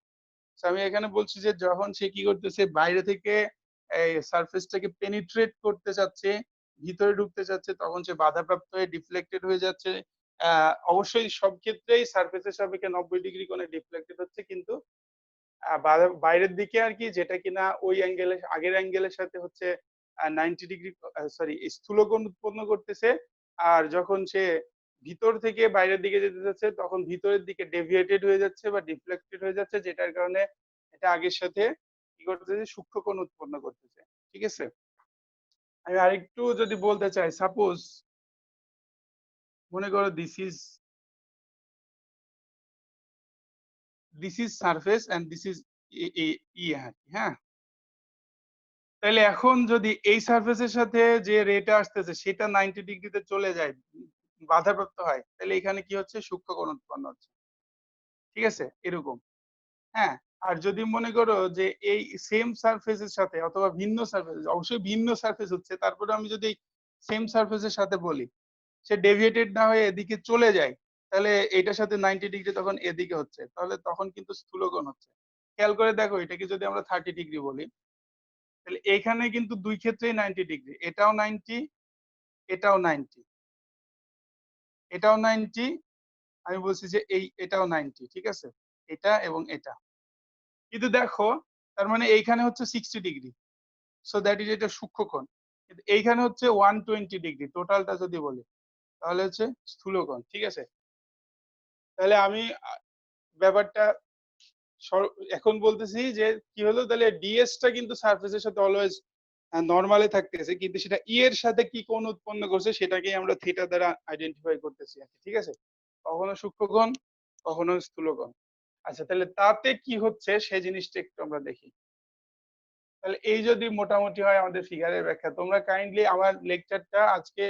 Speaker 1: সো আমি এখানে বলছি যে যখন সে কি করতেছে বাইরে থেকে এই সারফেসটাকে পেনিট্রেট করতে চাচ্ছে, ভিতরে ঢুকতে চাচ্ছে তখন সে বাধাপ্রাপ্ত হয়ে ডিফ্লেক্টেড হয়ে যাচ্ছে। অবশ্যই সব ক্ষেত্রেই সারফেসের সাপেক্ষে ৯০ ডিগ্রি কোণে ডিফ্লেক্টেড হচ্ছে কিন্তু বাইরের দিকে আরকি যেটা কিনা ওই অ্যাঙ্গেলে আগের অ্যাঙ্গেলের সাথে হচ্ছে ৯০ ডিগ্রি সরি স্থূলকোণ উৎপন্ন করতেছে। আর যখন সে ভিতর থেকে বাইরের দিকে যেতে চাচ্ছে তখন ভিতরের দিকে ডেভিয়েটেড হয়ে যাচ্ছে বা ডিফ্লেক্টেড হয়ে যাচ্ছে যেটার কারণে এটা আগের সাথে কি করতেছে সূক্ষ্মকোণ উৎপন্ন করতেছে। ঠিক আছে? আমি আরেকটু যদি বলতে চাই সাপোজ মনে করো this is surface and this is হ্যাঁ? তাইলে এখন যদি এই সারফেসের সাথে যে রেটা আসতেছে সেটা ৯০ ডিগ্রিতে চলে যায়, বাধাপ্রাপ্ত হয়, তাহলে এখানে কি হচ্ছে সূক্ষ্মকোণ উৎপন্ন হচ্ছে। ঠিক আছে? এরকম। হ্যাঁ? আর যদি মনে করো যে এই সেম সারফেস এর সাথে অথবা ভিন্ন সারফেস, অবশ্যই ভিন্ন সারফেস হচ্ছে তারপরে আমি যদি সেম সারফেস এর সাথে বলি, সে ডেভিয়েটেড না হয়ে এদিকে চলে যায়, তাহলে এটার সাথে ৯০ ডিগ্রি তখন এদিকে হচ্ছে। তাহলে তখন কিন্তু স্থূলকোণ হচ্ছে। খেয়াল করে দেখো এটাকে যদি আমরা ৩০ ডিগ্রি বলি, তাহলে এখানে কিন্তু ২ ক্ষেত্রেই ৯০ ডিগ্রি। এটাও ৯০, এটাও ৯০, এটাও ৯০, আমি বলছি যে এটাও ৯০, ঠিক আছে? এটা এবং এটা। কিন্তু দেখো তার মানে এইখানে হচ্ছে ৬০ ডিগ্রি। সো দ্যাট ইজ এটা সূক্ষ্মকোণ। কিন্তু এইখানে হচ্ছে ১২০ ডিগ্রি টোটালটা যদি বলি, তাহলে হচ্ছে স্থূলকোণ। ঠিক আছে? তাহলে আমি ব্যাপারটা সর এখন বলতেছি যে কি হলো তাহলে ds টা কিন্তু সারফেস এর সাথে অলওয়েজ নরমালে থাকতেছে। কিন্তু সেটা এর সাথে কি কোণ উৎপন্ন করছে সেটাকেই আমরা থিটা দ্বারা আইডেন্টিফাই করতেছি আরকি। ঠিক আছে? কখনো সূক্ষ্মকোণ, কখনো স্থূলকোণ। আচ্ছা তাহলে তাতে কি হচ্ছে সেই জিনিসটা একটু আমরা দেখি। তাহলে এই যদি মোটামুটি হয় আমাদের ফিগারের ব্যাখ্যা। তোমরা কাইন্ডলি আমার লেকচারটা আজকে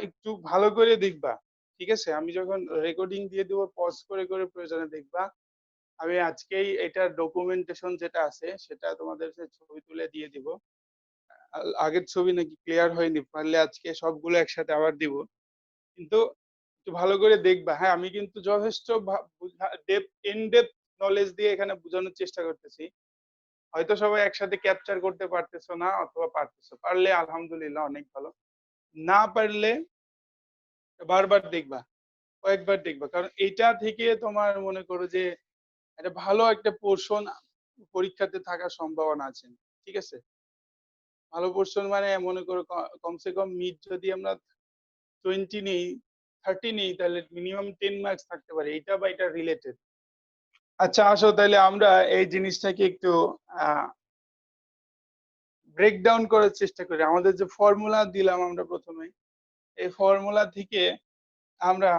Speaker 1: একটু ভালো করে দেখবা। ঠিক আছে? আমি যখন রেকর্ডিং দিয়ে দিব পজ করে প্রয়োজনে দেখবা। আমি আজকেই এটার ডকুমেন্টেশন যেটা আছে সেটা তোমাদেরকে ছবি তুলে দিয়ে দিব। আগের ছবি নাকি ক্লিয়ার হয়নি। পারলে আজকে সবগুলো একসাথে আবার দিব। কিন্তু একটু ভালো করে দেখবা। হ্যাঁ, আমি কিন্তু যথেষ্ট ইন ডেপথ নলেজ দিয়ে এখানে বোঝানোর চেষ্টা করতেছি। হয়তো সবাই একসাথে ক্যাপচার করতে পারতেছো না অথবা পারতেছো। পারলে আলহামদুলিল্লাহ অনেক ভালো। না পারলে বারবার দেখবা। কয়েকবার দেখবা। কারণ এইটা থেকে তোমার মনে করো যে একটা ভালো একটা পোরশন পরীক্ষাতে থাকার সম্ভাবনা আছে। ঠিক আছে? ভালো পোরশন মানে মনে করো কমসে কম মিড যদি আমরা 20 নেই, 30 নেই তাহলে মিনিমাম 10 মার্কস থাকতে পারে। এইটা বা এটা রিলেটেড। আচ্ছা আসো তাইলে আমরা এই জিনিসটাকে একটু আ ব্রেক ডাউন করার চেষ্টা করি। আমাদের যে ফর্মুলা দিলাম আমরা ১ম এই, এই ফর্মুলা থেকে আমরা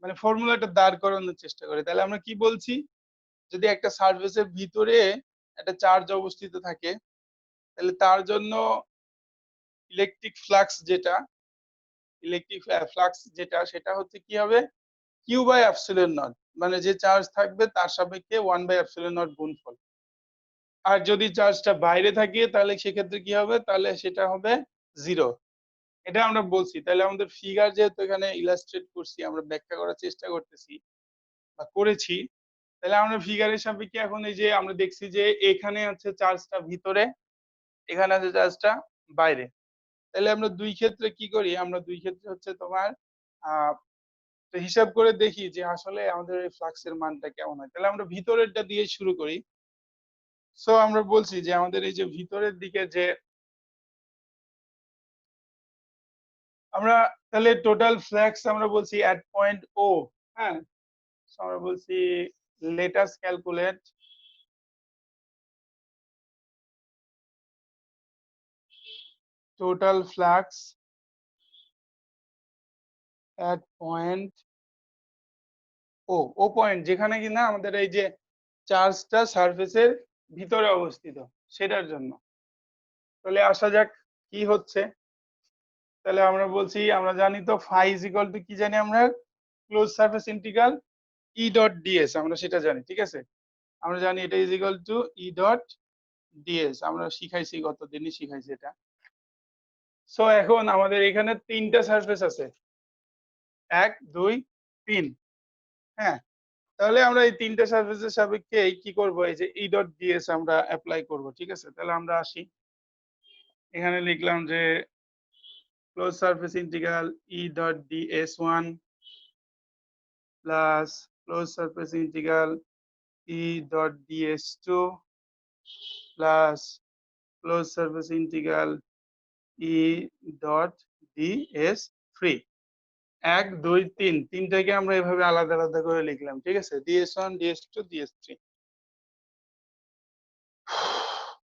Speaker 1: মানে ফর্মুলাটা দাঁড় করানোর চেষ্টা করি। তাহলে আমরা কি বলছি? যদি একটা সারফেসের ভিতরে একটা চার্জ অবস্থিত থাকে, তাহলে তার জন্য ইলেকট্রিক ফ্লাক্স যেটা সেটা হচ্ছে কি হবে? Q by epsilon naught. মানে যে চার্জ থাকবে তার সাপেক্ষে 1 বাই এপসিলন নট গুণফল। আর যদি চার্জটা বাইরে থাকে তাহলে সেক্ষেত্রে কি হবে? তাহলে সেটা হবে 0। এটা আমরা বলছি। তাহলে আমাদের ফিগার যেহেতু এখানে ইলাস্ট্রেট করছি, আমরা ব্যাখ্যা করার চেষ্টা করতেছি বা করেছি। তাহলে আমরা ফিগারের সাপেক্ষে এখন এই যে আমরা দেখছি যে এখানে আছে চার্জটা ভিতরে, এখানে আছে চার্জটা বাইরে। তাহলে আমরা ২ ক্ষেত্রে কি করি? আমরা ২ ক্ষেত্রে হচ্ছে তোমার আ হিসাব করে দেখি যে আসলে আমাদের এই ফ্লাক্স এর মানটা কেমন হয়। তাহলে আমরা ভিতরেরটা দিয়ে শুরু করি। সো আমরা বলছি যে আমাদের এই যে ভিতরের দিকে যে আমরা তাহলে টোটাল ফ্লাক্স আমরা বলছি এট পয়েন্ট O, হ্যাঁ? সো আমরা বলছি let us calculate total flux at point O point যেখানে কিনা আমাদের এই যে চার্জটা সারফেসের ভিতরে অবস্থিত সেটার জন্য। তাহলে আসা যাক কি হচ্ছে। তাহলে আমরা বলছি, আমরা জানি তো ফাই ইজ ইকুয়াল টু কি জানি আমরা, close surface integral E dot DS, আমরা সেটা জানি, ঠিক আছে। আমরা জানি এটা is equal two E dot DS, আমরা শিখাইছি, গত দিনই শিখাইছি এটা। সো এখন আমাদের এখানে তিনটা সারফেস আছে, 1 2 3। হ্যাঁ, তাহলে আমরা এই তিনটা সারফেসের সাপেক্ষে কি করব, এই যে ই ডট ডিএস আমরা অ্যাপ্লাই করব, ঠিক আছে। তাহলে আমরা আসি, এখানে লিখলাম যে close surface integral E dot DS one plus close surface integral E dot DS two plus close surface integral E dot DS three. 1 2 3 তিনটাকে আমরা এভাবে আলাদা আলাদা করে লিখলাম, ঠিক আছে, ডিএস1 ডিএস2 ডিএস3।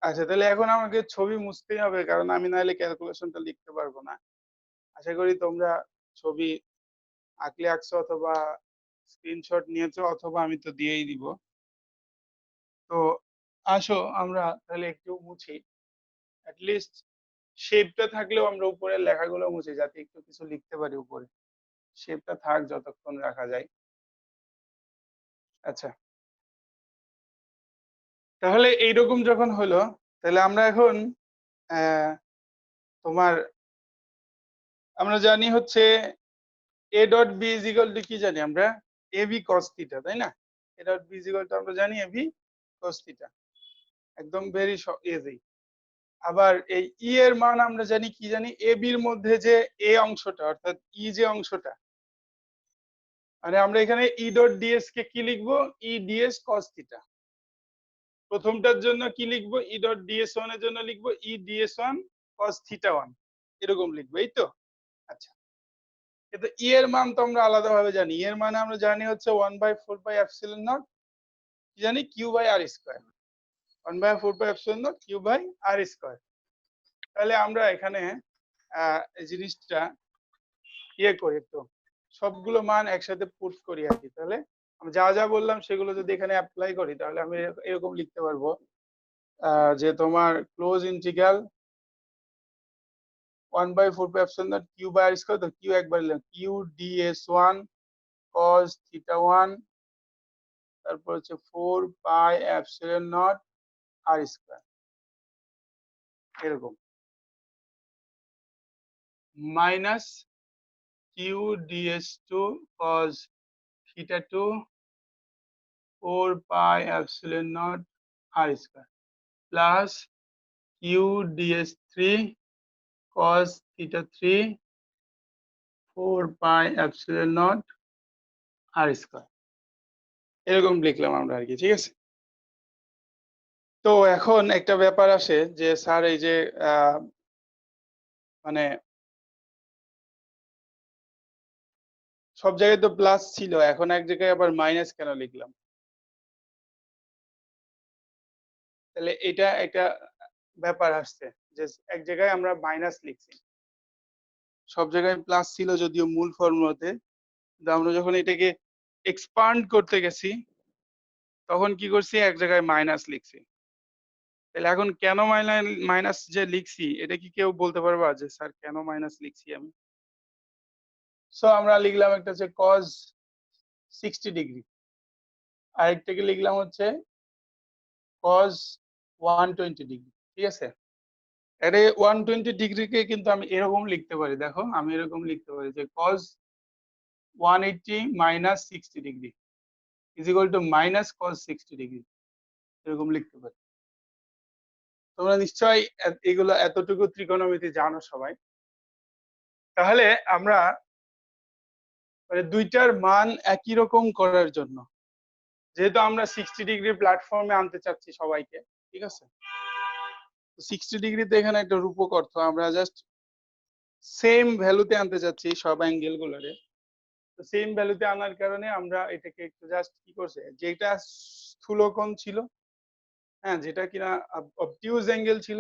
Speaker 1: আচ্ছা, তাহলে এখন আমাকে ছবি মুছতেই হবে, কারণ আমি নাহলে ক্যালকুলেশনটা লিখতে পারবো না। আশা করি তোমরা ছবি আঁকলে আঁকছো, অথবা স্ক্রিনশট নিয়েছো, অথবা আমি তো দিয়েই দিব। তো আসো আমরা তাহলে একটু মুছি, লিস্ট শেপটা থাকলেও আমরা উপরের লেখাগুলো মুছি, যাতে একটু কিছু লিখতে পারি উপরে, শেপটা থাক যতক্ষণ রাখা যায়। আচ্ছা, তাহলে এইরকম যখন হলো, তাহলে আমরা এখন তোমার আমরা জানি হচ্ছে A dot B is equal to কি জানি আমরা, এ বি কস থিটা, তাই না। A dot B is equal to আমরা জানি এ বি কস থিটা, একদম ভেরি ইজি। আবার এই ই এর মান আমরা জানি কি জানি, এ বির মধ্যে যে এ অংশটা অর্থাৎ ই যে অংশটা, মানে আমরা এখানে ই ডট ডিএস কে কি লিখবো, ই ডিএস কস থিটা। প্রথমটার জন্য কি লিখবো, ই ডট ডিএস ওয়ান এর জন্য লিখবো E DS one cos theta one, এরকম লিখবো, এই তো। আচ্ছা, কিন্তু ই এর মান তো আমরা আলাদাভাবে জানি, ই এর মানে আমরা জানি হচ্ছে 1/4 কি জানি, Q by R square, 1/4 Q by R square. তাহলে আমরা এখানে এই জিনিসটা ইয়ে করি, একটু সবগুলো মান একসাথে পুট করি আর কি। তাহলে আমি যা যা বললাম সেগুলো যদি এখানে অ্যাপ্লাই করি, তাহলে আমি এরকম লিখতে পারবো যে তোমার close integral 1/4 Q by R square, তো কিউ একবার লিখলাম, কিউ ডিএস1 কস থিটা 1, তারপর হচ্ছে 4 pi epsilon naught r square, এরকম, minus q DS two cos theta 2 4 pi epsilon naught r square, plus q DS three cos θ3 4 pi epsilon naught r square, এরকম লিখলাম আমরা আর কি, ঠিক আছে। তো এখন একটা ব্যাপার আসে যে স্যার এই যে মানে সব জায়গায় তো প্লাস ছিল, এখন এক জায়গায় আবার মাইনাস কেন লিখলাম। তাহলে এটা একটা ব্যাপার আসছে যে এক জায়গায় আমরা মাইনাস লিখছি, সব জায়গায় প্লাস ছিল যদিও মূল ফর্মুলাতে, কিন্তু আমরা যখন এটাকে এক্সপান্ড করতে গেছি তখন কি করছি, এক জায়গায় মাইনাস লিখছি। তাহলে এখন কেন মাইনাস যে লিখছি, এটা কি কেউ বলতে পারবা যে স্যার কেন মাইনাস লিখছি আমি। সো আমরা লিখলাম একটা হচ্ছে cos 60 ডিগ্রি, আরেকটাকে লিখলাম হচ্ছে cos 120 ডিগ্রি, ঠিক আছে। আরে 120 ডিগ্রিকে কিন্তু আমি এরকম লিখতে পারি, দেখো আমি এরকম লিখতে পারি যে cos 180 minus 60 degree is equal two minus cos 60 degree, এরকম লিখতে পারি। তোমরা নিশ্চয়ই এগুলো এতটুকু ত্রিকোণমিতি জানো সবাই। তাহলে আমরা মানে দুইটার মান একই রকম করার জন্য, যেহেতু আমরা 60 ডিগ্রি প্ল্যাটফর্মে আনতে চাচ্ছি সবাইকে, ঠিক আছে, 60 ডিগ্রিতে এখানে একটা রূপক অর্থ, আমরা জাস্ট সেম ভ্যালুতে আনতে চাচ্ছি সব অ্যাঙ্গেল গুলোরে। তো সেম ভ্যালুতে আনার কারণে আমরা এটাকে একটু জাস্ট কি করছে, যেটা স্থূলকোণ ছিল, হ্যাঁ, যেটা কিনা অবটিউজ অ্যাঙ্গেল ছিল,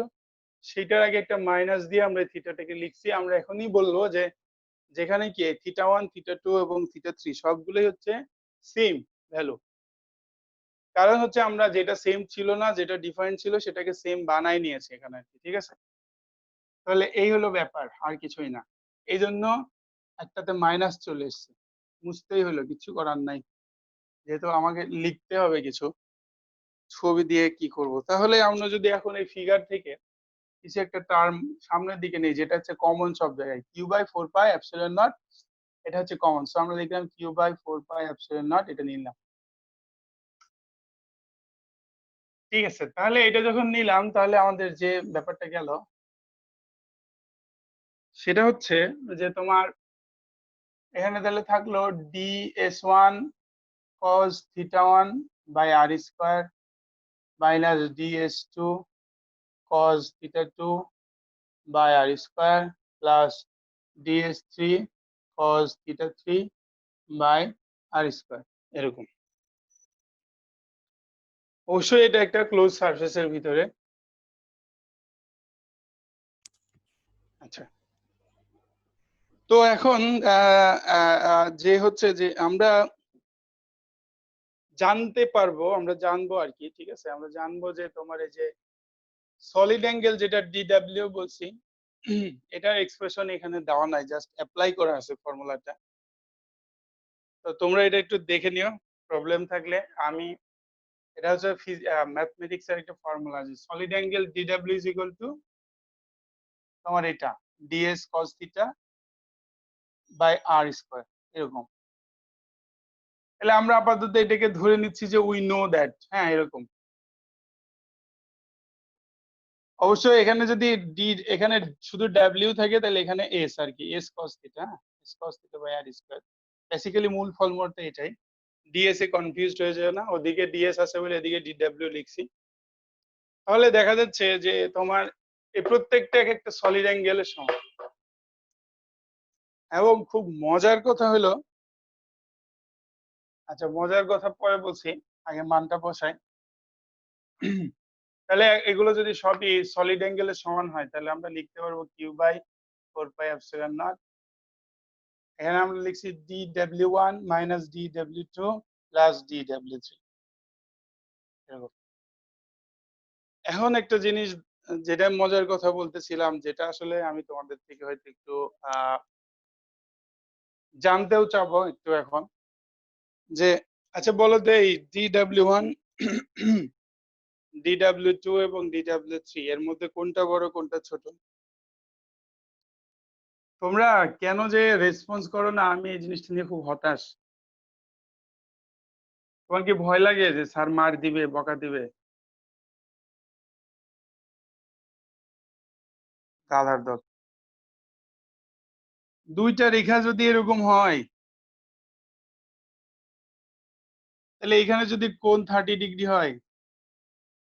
Speaker 1: সেটার আগে একটা মাইনাস দিয়ে আমরা থিটাটাকে লিখছি। আমরা এখনই বলবো যে যেখানে কি θ1 θ2 এবং θ3 সবগুলোই হচ্ছে সেম ভ্যালু। কারণ হচ্ছে আমরা যেটা সেম ছিল না, যেটা ডিফারেন্ট ছিল সেটাকে সেম বানায় নিয়েছি এখানে আরকি। ঠিক আছে? তাহলে এই হলো ব্যাপার, আর কিছুই না। এইজন্য একটাতে মাইনাস চলে এসছে। মুছতেই হলো, কিচ্ছু করার নাই। যেহেতু আমাকে লিখতে হবে কিছু, ছবি দিয়ে কি করব? তাহলে আমরা যদি এখন এই ফিগার থেকে কিছু একটা টার্ম সামনের দিকে নেই, যেটা হচ্ছে কমন সব জায়গায়। q/4πε0 এটা হচ্ছে কমন। সো আমরা লিখলাম q/4πε0 এটা নিলাম। ঠিক আছে? তাহলে এটা যখন নিলাম তাহলে আমাদের যে ব্যাপারটা গেল সেটা হচ্ছে যে তোমার এখানে তাহলে থাকলো ds1 cos θ1 by r square minus ds2 cos θ2 by r square plus ds3 cos θ3 by r square, এরকম। অবশ্যই এটা একটা ক্লোজ সারফেসের ভিতরে। আচ্ছা, তো এখন যে হচ্ছে যে আমরা জানতে পারবো, আমরা জানবো আর কি। ঠিক আছে, আমরা জানবো যে তোমার এই যে সলিড অ্যাঙ্গেল যেটা ডিডব্লিউ বলছি, এটার এক্সপ্রেশন এখানে দেওয়া নাই, জাস্ট অ্যাপ্লাই করা আছে ফর্মুলাটা। তো তোমরা এটা একটু দেখে নিও, প্রবলেম থাকলে। আমি এটা হচ্ছে ম্যাথমেটিক্স এর একটা ফর্মুলা আছে, solid angle DW is equal to তোমার এটা DS cos theta by R square, এরকম। তাহলে আমরা আপাতত এটাকে ধরে নিচ্ছি যে উই নো দ্যাট, হ্যাঁ এরকম। অবশ্যই এখানে যদি ডি এখানে শুধু ডাব্লিউ থাকে তাহলে এখানে এস আর কি, এস কস থিটা, হ্যাঁ S cos theta by R square. Basically মূল ফর্মুলাটা এটাই। ডিএস এ কনফিউজড হয়ে যায় না, ওদিকে ডিএস আছে বলে এদিকে ডিডব্লিউ লিখছি। তাহলে দেখা যাচ্ছে যে তোমার এই প্রত্যেকটা এক একটা সলিড অ্যাঙ্গেলের সমান। এবং খুব মজার কথা হলো, আচ্ছা মজার কথা পরে বলছি, আগে মানটা বসাই। তাহলে এগুলো যদি সবই সলিড অ্যাঙ্গেলের সমান হয় তাহলে আমরা লিখতে পারবো q/4πε0। এখানে আমরা লিখছি dw1 minus dw2 plus dw3, এরকম। এখন একটা জিনিস যেটা মজার কথা বলতেছিলাম, যেটা আসলে আমি তোমাদের থেকে হয়তো একটু জানতেও চাবো একটু এখন, যে আচ্ছা বলো তো এই dw1 dw2 এবং dw3 এর মধ্যে কোনটা বড় কোনটা ছোট? তোমরা কেন যে রেসপন্স করো না, আমি এই জিনিসটা নিয়ে খুব হতাশ। তোমার কি ভয় লাগে যে স্যার মার দিবে, বকা দিবে? গাধার দল। দুইটা রেখা যদি এরকম হয় তাহলে এখানে যদি কোণ 30 ডিগ্রি হয়,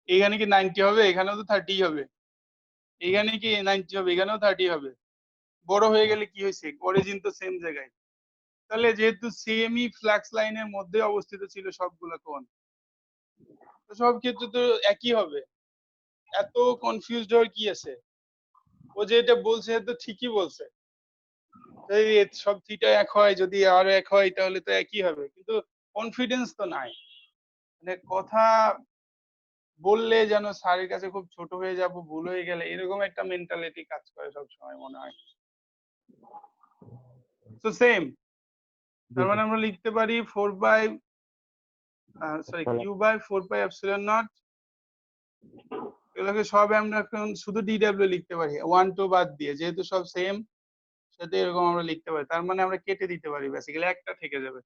Speaker 1: এখানে কি 90 হবে? এখানেও তো 30 হবে। এখানে কি 90 হবে? এখানেও 30 হবে। বড় হয়ে গেলে কি হয়েছে? অরিজিন তো সেম জায়গায়। তাহলে যেহেতু সেমই ফ্লাক্স লাইনের মধ্যে অবস্থিত ছিল সবগুলো কোণ, তো সব ক্ষেত্রে তো একই হবে। এত কনফিউজড হওয়ার কি আছে? ও যে এটা বলছে তো ঠিকই বলছে। যদি সব থিটা এক হয়, যদি আর এক হয় তাহলে তো একই হবে, কিন্তু কনফিডেন্স তো নাই। মানে কথা বললে যেন স্যারের কাছে খুব ছোট হয়ে যাব, ভুল হয়ে গেলে এরকম একটা মেন্টালিটি কাজ করে সব সময় মনে হয়। তো সেম, তার মানে আমরা লিখতে পারি 4/q/4πε0। এগুলোকে সব আমরা এখন শুধু ডিডব্লিউ লিখতে পারি 1 2 বাদ দিয়ে, যেহেতু সব সেম সেটা এরকম আমরা লিখতে পারি। তার মানে আমরা কেটে দিতে পারি, বেসিক্যালি একটা থেকে যাবে।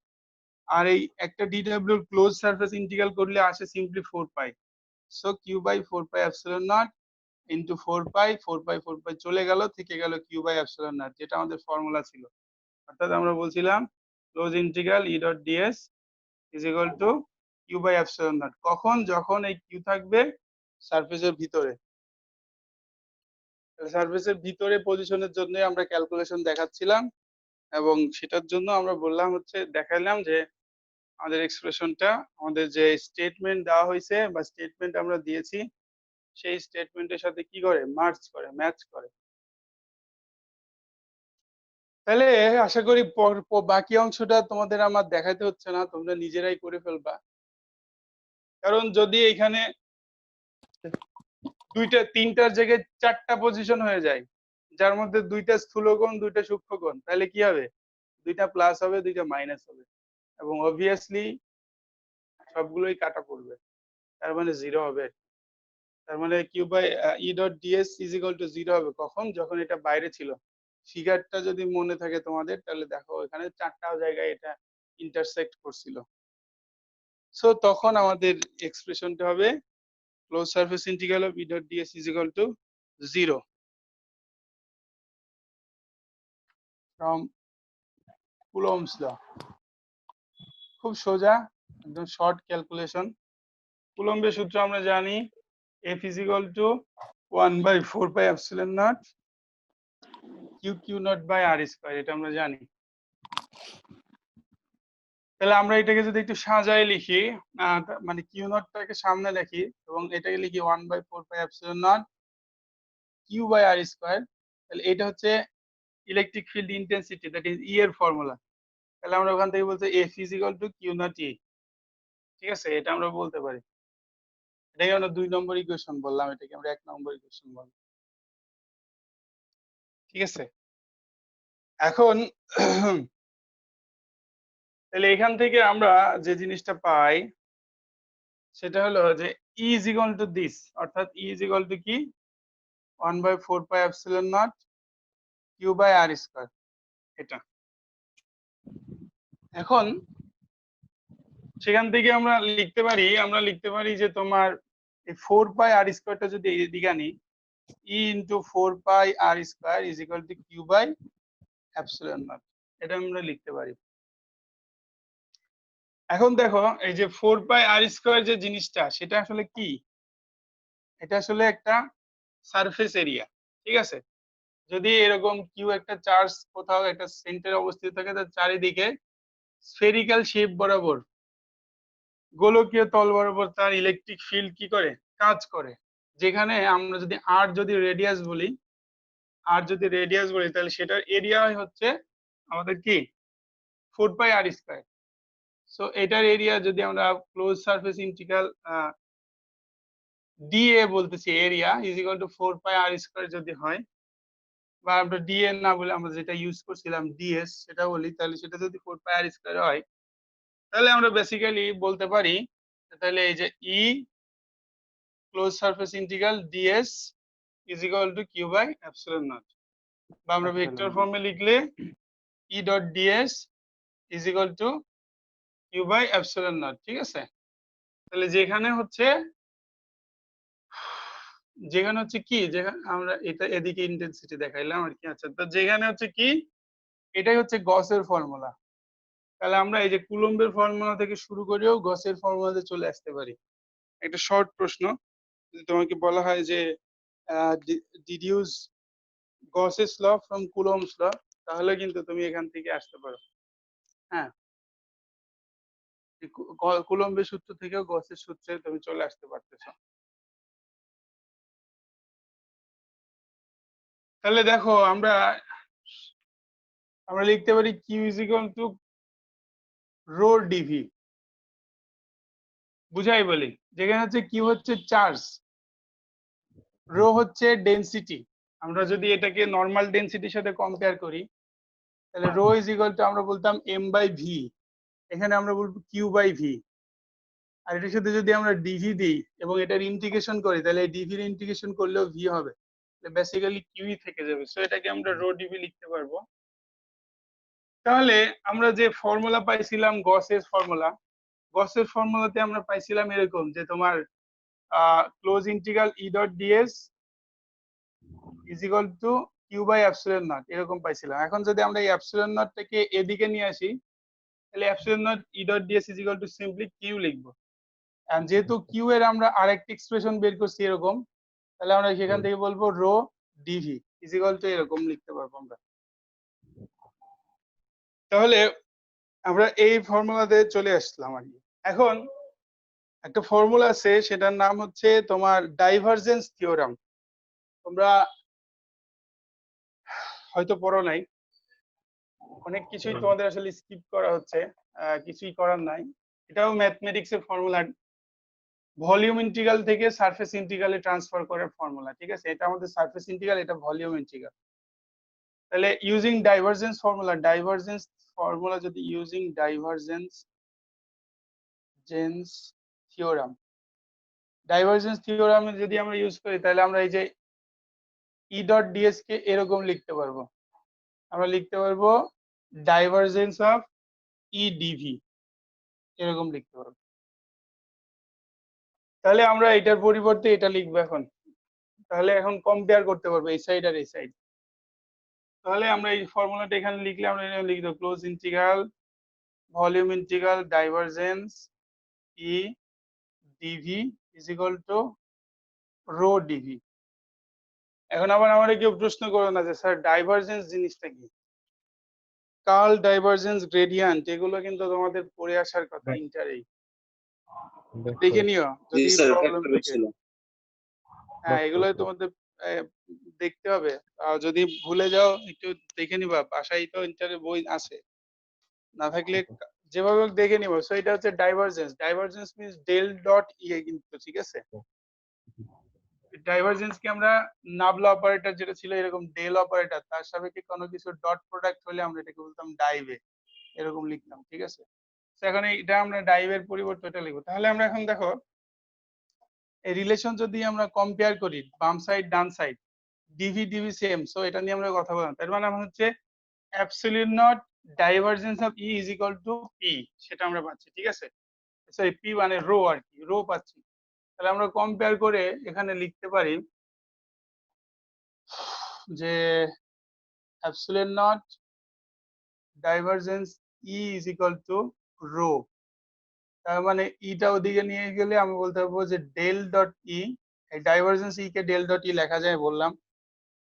Speaker 1: আর এই একটা ডিডব্লিউ ক্লোজ সারফেস ইন্টিগ্রাল করলে আসে সিম্পলি 4π। সো q/4πε0 ইন্টু 4π, 4π চলে গেল, থেকে গেল q/ε0, যেটা আমাদের ফর্মুলা ছিল। অর্থাৎ আমরা বলছিলাম close integral E dot DS is equal two q/ε0। কখন? যখন এই q থাকবে সারফেসের ভিতরে। সারফেসের ভিতরে পজিশনের জন্য আমরা ক্যালকুলেশন দেখাচ্ছিলাম, এবং সেটার জন্য আমরা বললাম হচ্ছে দেখাইলাম যে আমাদের এক্সপ্রেশনটা, আমাদের যে স্টেটমেন্ট দেওয়া হয়েছে বা স্টেটমেন্ট আমরা দিয়েছি, সেই স্টেটমেন্টের সাথে কি করে, মার্জ করে, ম্যাচ করে। তাহলে আশা করি বাকি অংশটা তোমাদের আমার দেখাতে হচ্ছে না, তোমরা নিজেরাই করে ফেলবা। কারণ যদি এখানে তিনটার জায়গায় 4টা পজিশন হয়ে যায়, যার মধ্যে 2টা স্থূলকোণ 2টা সূক্ষ্মকোণ, তাহলে কি হবে? 2টা প্লাস হবে 2টা মাইনাস হবে, এবং অবভিয়াসলি সবগুলোই কাটা পড়বে, তার মানে 0 হবে। তার মানে Q by E dot DS is equal to 0 হবে কখন? যখন এটা বাইরে ছিল। ফিগারটা যদি মনে থাকে তোমাদের, তাহলে দেখো এখানে 4টা জায়গায় এটা ইন্টারসেক্ট করছিল। সো তখন আমাদের এক্সপ্রেশনটা হবে close surface integral of E dot DS is equal to 0 from Coulomb's law. খুব সোজা, একদম শর্ট ক্যালকুলেশন। কুলম্বের সূত্র আমরা জানি, F is equal to 1/4πε0 Q0 by R square, এটা আমরা জানি। তাহলে আমরা এটাকে যদি একটু সাজায় লিখি, মানে Q0টাকে সামনে লিখি এবং এটাকে লিখি 1/4πε0 Q by R square, তাহলে এটা হচ্ছে electric field intensity, that is E এর ফর্মুলা। তাহলে আমরা ওখান থেকে বলতে F is equal to Q0 E, ঠিক আছে? এটা আমরা বলতে পারি। এটাকে আমরা 2 নম্বর ইকুয়েশন বললাম, এটাকে আমরা 1 নম্বর ইকুয়েশন বললাম, ঠিক আছে? এখন তাহলে এখান থেকে আমরা যে জিনিসটা পাই সেটা হলো যে E is equal to this, অর্থাৎ E is equal to কি? 1/4πε0 Q by R square, এটা। এখন সেখান থেকে আমরা লিখতে পারি যে তোমার এই 4π R স্কয়ারটা যদি এদিকে আনি, E into 4π R square is equal to Q by ε0, এটা আমরা লিখতে পারি। এখন দেখো এই যে 4π R স্কয়ার যে জিনিসটা, সেটা আসলে কি? এটা আসলে একটা সারফেস এরিয়া, ঠিক আছে? যদি এরকম কিউ একটা চার্জ কোথাও একটা সেন্টারে অবস্থিত থাকে, তার চারিদিকে স্ফেরিক্যাল শেপ বরাবর গোলকীয় তল বরাবর তার ইলেকট্রিক ফিল্ড কি করে? কাজ করে। যেখানে আমরা যদি রেডিয়াস বলি, তাহলে সেটার এরিয়া হচ্ছে আমাদের কি? 4π R স্কয়ার। সো এটার এরিয়া যদি আমরা ক্লোজ সারফেস ইন্টিগ্রাল ডিএ বলতেছি, area is equal to 4π R square যদি হয়, বা আমরা ডিএ না বলে আমরা যেটা ইউজ করছিলাম ডিএস সেটা বলি, তাহলে সেটা যদি 4π R স্কয়ার হয়, তাহলে আমরা বেসিক্যালি বলতে পারি তাহলে এই যে E close surface integral DS is equal to Q by epsilon naught, বা আমরা ভেক্টর ফর্মে লিখলে E dot DS is equal to Q by epsilon naught, ঠিক আছে? তাহলে যেখানে হচ্ছে কি, যেখানে আমরা এটা এদিকে ইন্টেন্সিটি দেখাইলাম আর কি। আচ্ছা, তো যেখানে হচ্ছে কি, এটাই হচ্ছে গসের ফর্মুলা। তাহলে আমরা এই যে কুলম্বের ফর্মুলা থেকে শুরু করেও গসের ফর্মুলাতে চলে আসতে পারি। একটা শর্ট প্রশ্ন, যদি তোমাকে বলা হয় যে deduce Gauss's law from Coulomb's law, তাহলে কিন্তু তুমি এখান থেকে আসতে পারো। হ্যাঁ, কুলম্বের সূত্র থেকেও গসের সূত্রে তুমি চলে আসতে পারতেছো। তাহলে দেখো আমরা লিখতে পারি Q is equal to rho DV. বুঝাই বলি, যেখানে হচ্ছে কিউ হচ্ছে চার্জ, রো হচ্ছে ডেনসিটি। আমরা যদি এটাকে নর্মাল ডেনসিটির সাথে কম্পেয়ার করি, তাহলে রো ইজ ইকুয়াল টু আমরা বলতাম এম বাই ভি, এখানে আমরা বলবো কিউ বাই ভি। আর এটার সাথে যদি আমরা ডিভি দিই এবং এটার ইন্টিগ্রেশন করি, তাহলে ডিভির ইন্টিগ্রেশন করলেও ভি হবে, বেসিক্যালি কিউই থেকে যাবে। সো এটাকে আমরা রো ডিভি লিখতে পারবো। তাহলে আমরা যে ফর্মুলা পাইছিলাম গসের ফর্মুলাতে আমরা পাইছিলাম এরকম যে তোমার close integral E dot DS is equal to Q by epsilon naught, এরকম পাইছিলাম। এখন যদি আমরা এই এপসিলন নটটাকে এদিকে নিয়ে আসি, তাহলে epsilon naught E dot DS is equal to simply Q লিখবো। এন্ড যেহেতু কিউ এর আমরা আরেকটি এক্সপ্রেশন বের করছি এরকম, তাহলে আমরা সেখান থেকে বলবো rho DV is equal to এরকম লিখতে পারবো আমরা। তাহলে আমরা এই ফর্মুলাতে চলে আসলাম আর কি। এখন একটা ফর্মুলা আছে, সেটার নাম হচ্ছে তোমার ডাইভারজেন্স থিওরাম। তোমরা হয়তো পড়ো নাই, অনেক কিছুই তোমাদের আসলে স্কিপ করা হচ্ছে, কিছুই করার নাই। এটাও ম্যাথমেটিক্স এর ফর্মুলা, ভলিউম ইন্টিগ্রাল থেকে সারফেস ইন্টিগ্রালে ট্রান্সফার করার ফর্মুলা, ঠিক আছে? এটা আমাদের সারফেস ইন্টিগ্রাল, এটা ভলিউম ইন্টিগ্রাল। তাহলে ইউজিং ডাইভারজেন্স ফর্মুলা যদি ইউজিং ডাইভারজেন্স থিওরাম যদি আমরা ইউজ করি, তাহলে আমরা এই যে ই ডট ডিএস কে এরকম লিখতে পারবো। আমরা লিখতে পারবো ডাইভারজেন্স অফ ই ডিভি, এরকম লিখতে পারবো। তাহলে আমরা এটার পরিবর্তে এটা লিখবো এখন। তাহলে এখন কম্পেয়ার করতে পারবো এই সাইড আর এই সাইড। তাহলে আমরা এই ফর্মুলাটা এখানে লিখলে আমরা এটা লিখবো close integral volume integral divergence E DV is equal to rho DV. এখন আবার আমরা কেউ প্রশ্ন করো না যে স্যার ডাইভারজেন্স জিনিসটা কি, কার্ল ডাইভারজেন্স গ্রেডিয়েন্ট, এগুলো কিন্তু তোমাদের পড়ে আসার কথা ইন্টারেই। দেখে নিও যদি প্রবলেম থাকে। হ্যাঁ, এগুলো তোমাদের দেখতে হবে। যদি ভুলে যাও একটু দেখে নিবা, বাসায় তো ইন্টারে বই আছে, না থাকলে যেভাবে হোক দেখে নিবো। সো এটা হচ্ছে ডাইভারজেন্স মিন্স ডেল ডট ইয়ে কিন্তু, ঠিক আছে? ডাইভারজেন্স কি আমরা নাবলা অপারেটর যেটা ছিল এরকম ডেল অপারেটর, তার সাপেক্ষে কোনো কিছু ডট প্রোডাক্ট হলে আমরা এটাকে বলতাম ডাইভে, এরকম লিখতাম, ঠিক আছে? তো এখন এটা আমরা ডাইভের পরিবর্তে এটা লিখবো। তাহলে আমরা এখন দেখো এই রিলেশন যদি আমরা কম্পেয়ার করি, বাম সাইড ডান side, DV DV same, so এটা নিয়ে আমরা কথা বললাম। তার মানে আমরা হচ্ছে absolute naught divergence of E is equal to P, সেটা আমরা পাচ্ছি, ঠিক আছে? সরি, পি মানে রো, আর কি রো পাচ্ছি। তাহলে আমরা কম্পেয়ার করে এখানে লিখতে পারি যে absolute naught divergence E is equal to rho. তার মানে ইটা ওদিকে নিয়ে গেলে আমি বলতে পারবো যে ডেল ডট ই, এই ডাইভারজেন্স ই কে ডেল ডট ই লেখা যায় বললাম,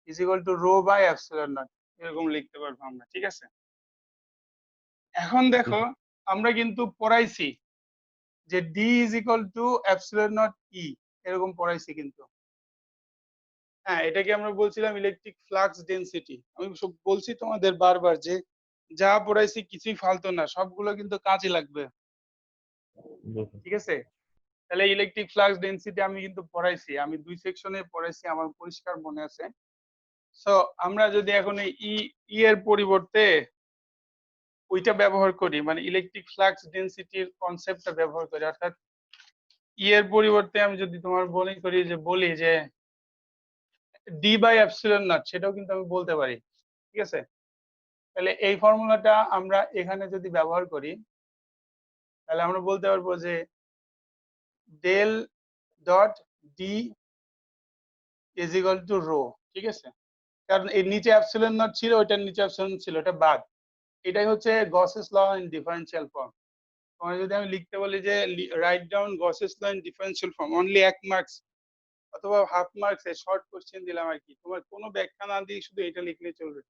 Speaker 1: is equal to rho by absolute naught, এরকম লিখতে পারবো আমরা, ঠিক আছে? এখন দেখো আমরা কিন্তু পড়াইছি যে D is equal to absolute naught E, এরকম পড়াইছি কিন্তু। হ্যাঁ, এটাকে আমরা বলছিলাম ইলেকট্রিক ফ্লাক্স ডেনসিটি। আমি সব বলছি তোমাদের বারবার যে যা পড়াইছি কিছুই ফালতু না, সবগুলো কিন্তু কাজে লাগবে, ঠিক আছে? তাহলে ইলেকট্রিক ফ্লাক্স ডেনসিটি আমি কিন্তু পড়াইছি, আমি 2 সেকশনে পড়াইছি, আমার পরিষ্কার মনে আছে। সো আমরা যদি এখন এই ই এর পরিবর্তে ওইটা ব্যবহার করি, মানে ইলেকট্রিক ফ্লাক্স ডেনসিটির কনসেপ্টটা ব্যবহার করি, অর্থাৎ ই এর পরিবর্তে আমি যদি তোমার বলি যে ডি বাই এপসিলন নট, সেটাও কিন্তু আমি বলতে পারি, ঠিক আছে? তাহলে এই ফর্মুলাটা আমরা এখানে যদি ব্যবহার করি, তাহলে আমরা বলতে পারবো যে del dot D is equal to rho, ঠিক আছে? কারণ এর নিচে এপসিলন নট ছিল, ওইটার নিচে এপসিলন ছিল, এটা বাদ। এটাই হচ্ছে Gauss's law in differential form. তোমার যদি আমি লিখতে বলি যে write down Gauss's law in differential form, only 1 marks অথবা half marks a short question দিলাম আর কি, তোমার কোনো ব্যাখ্যা না দিয়ে শুধু এটা লিখলে চলবে।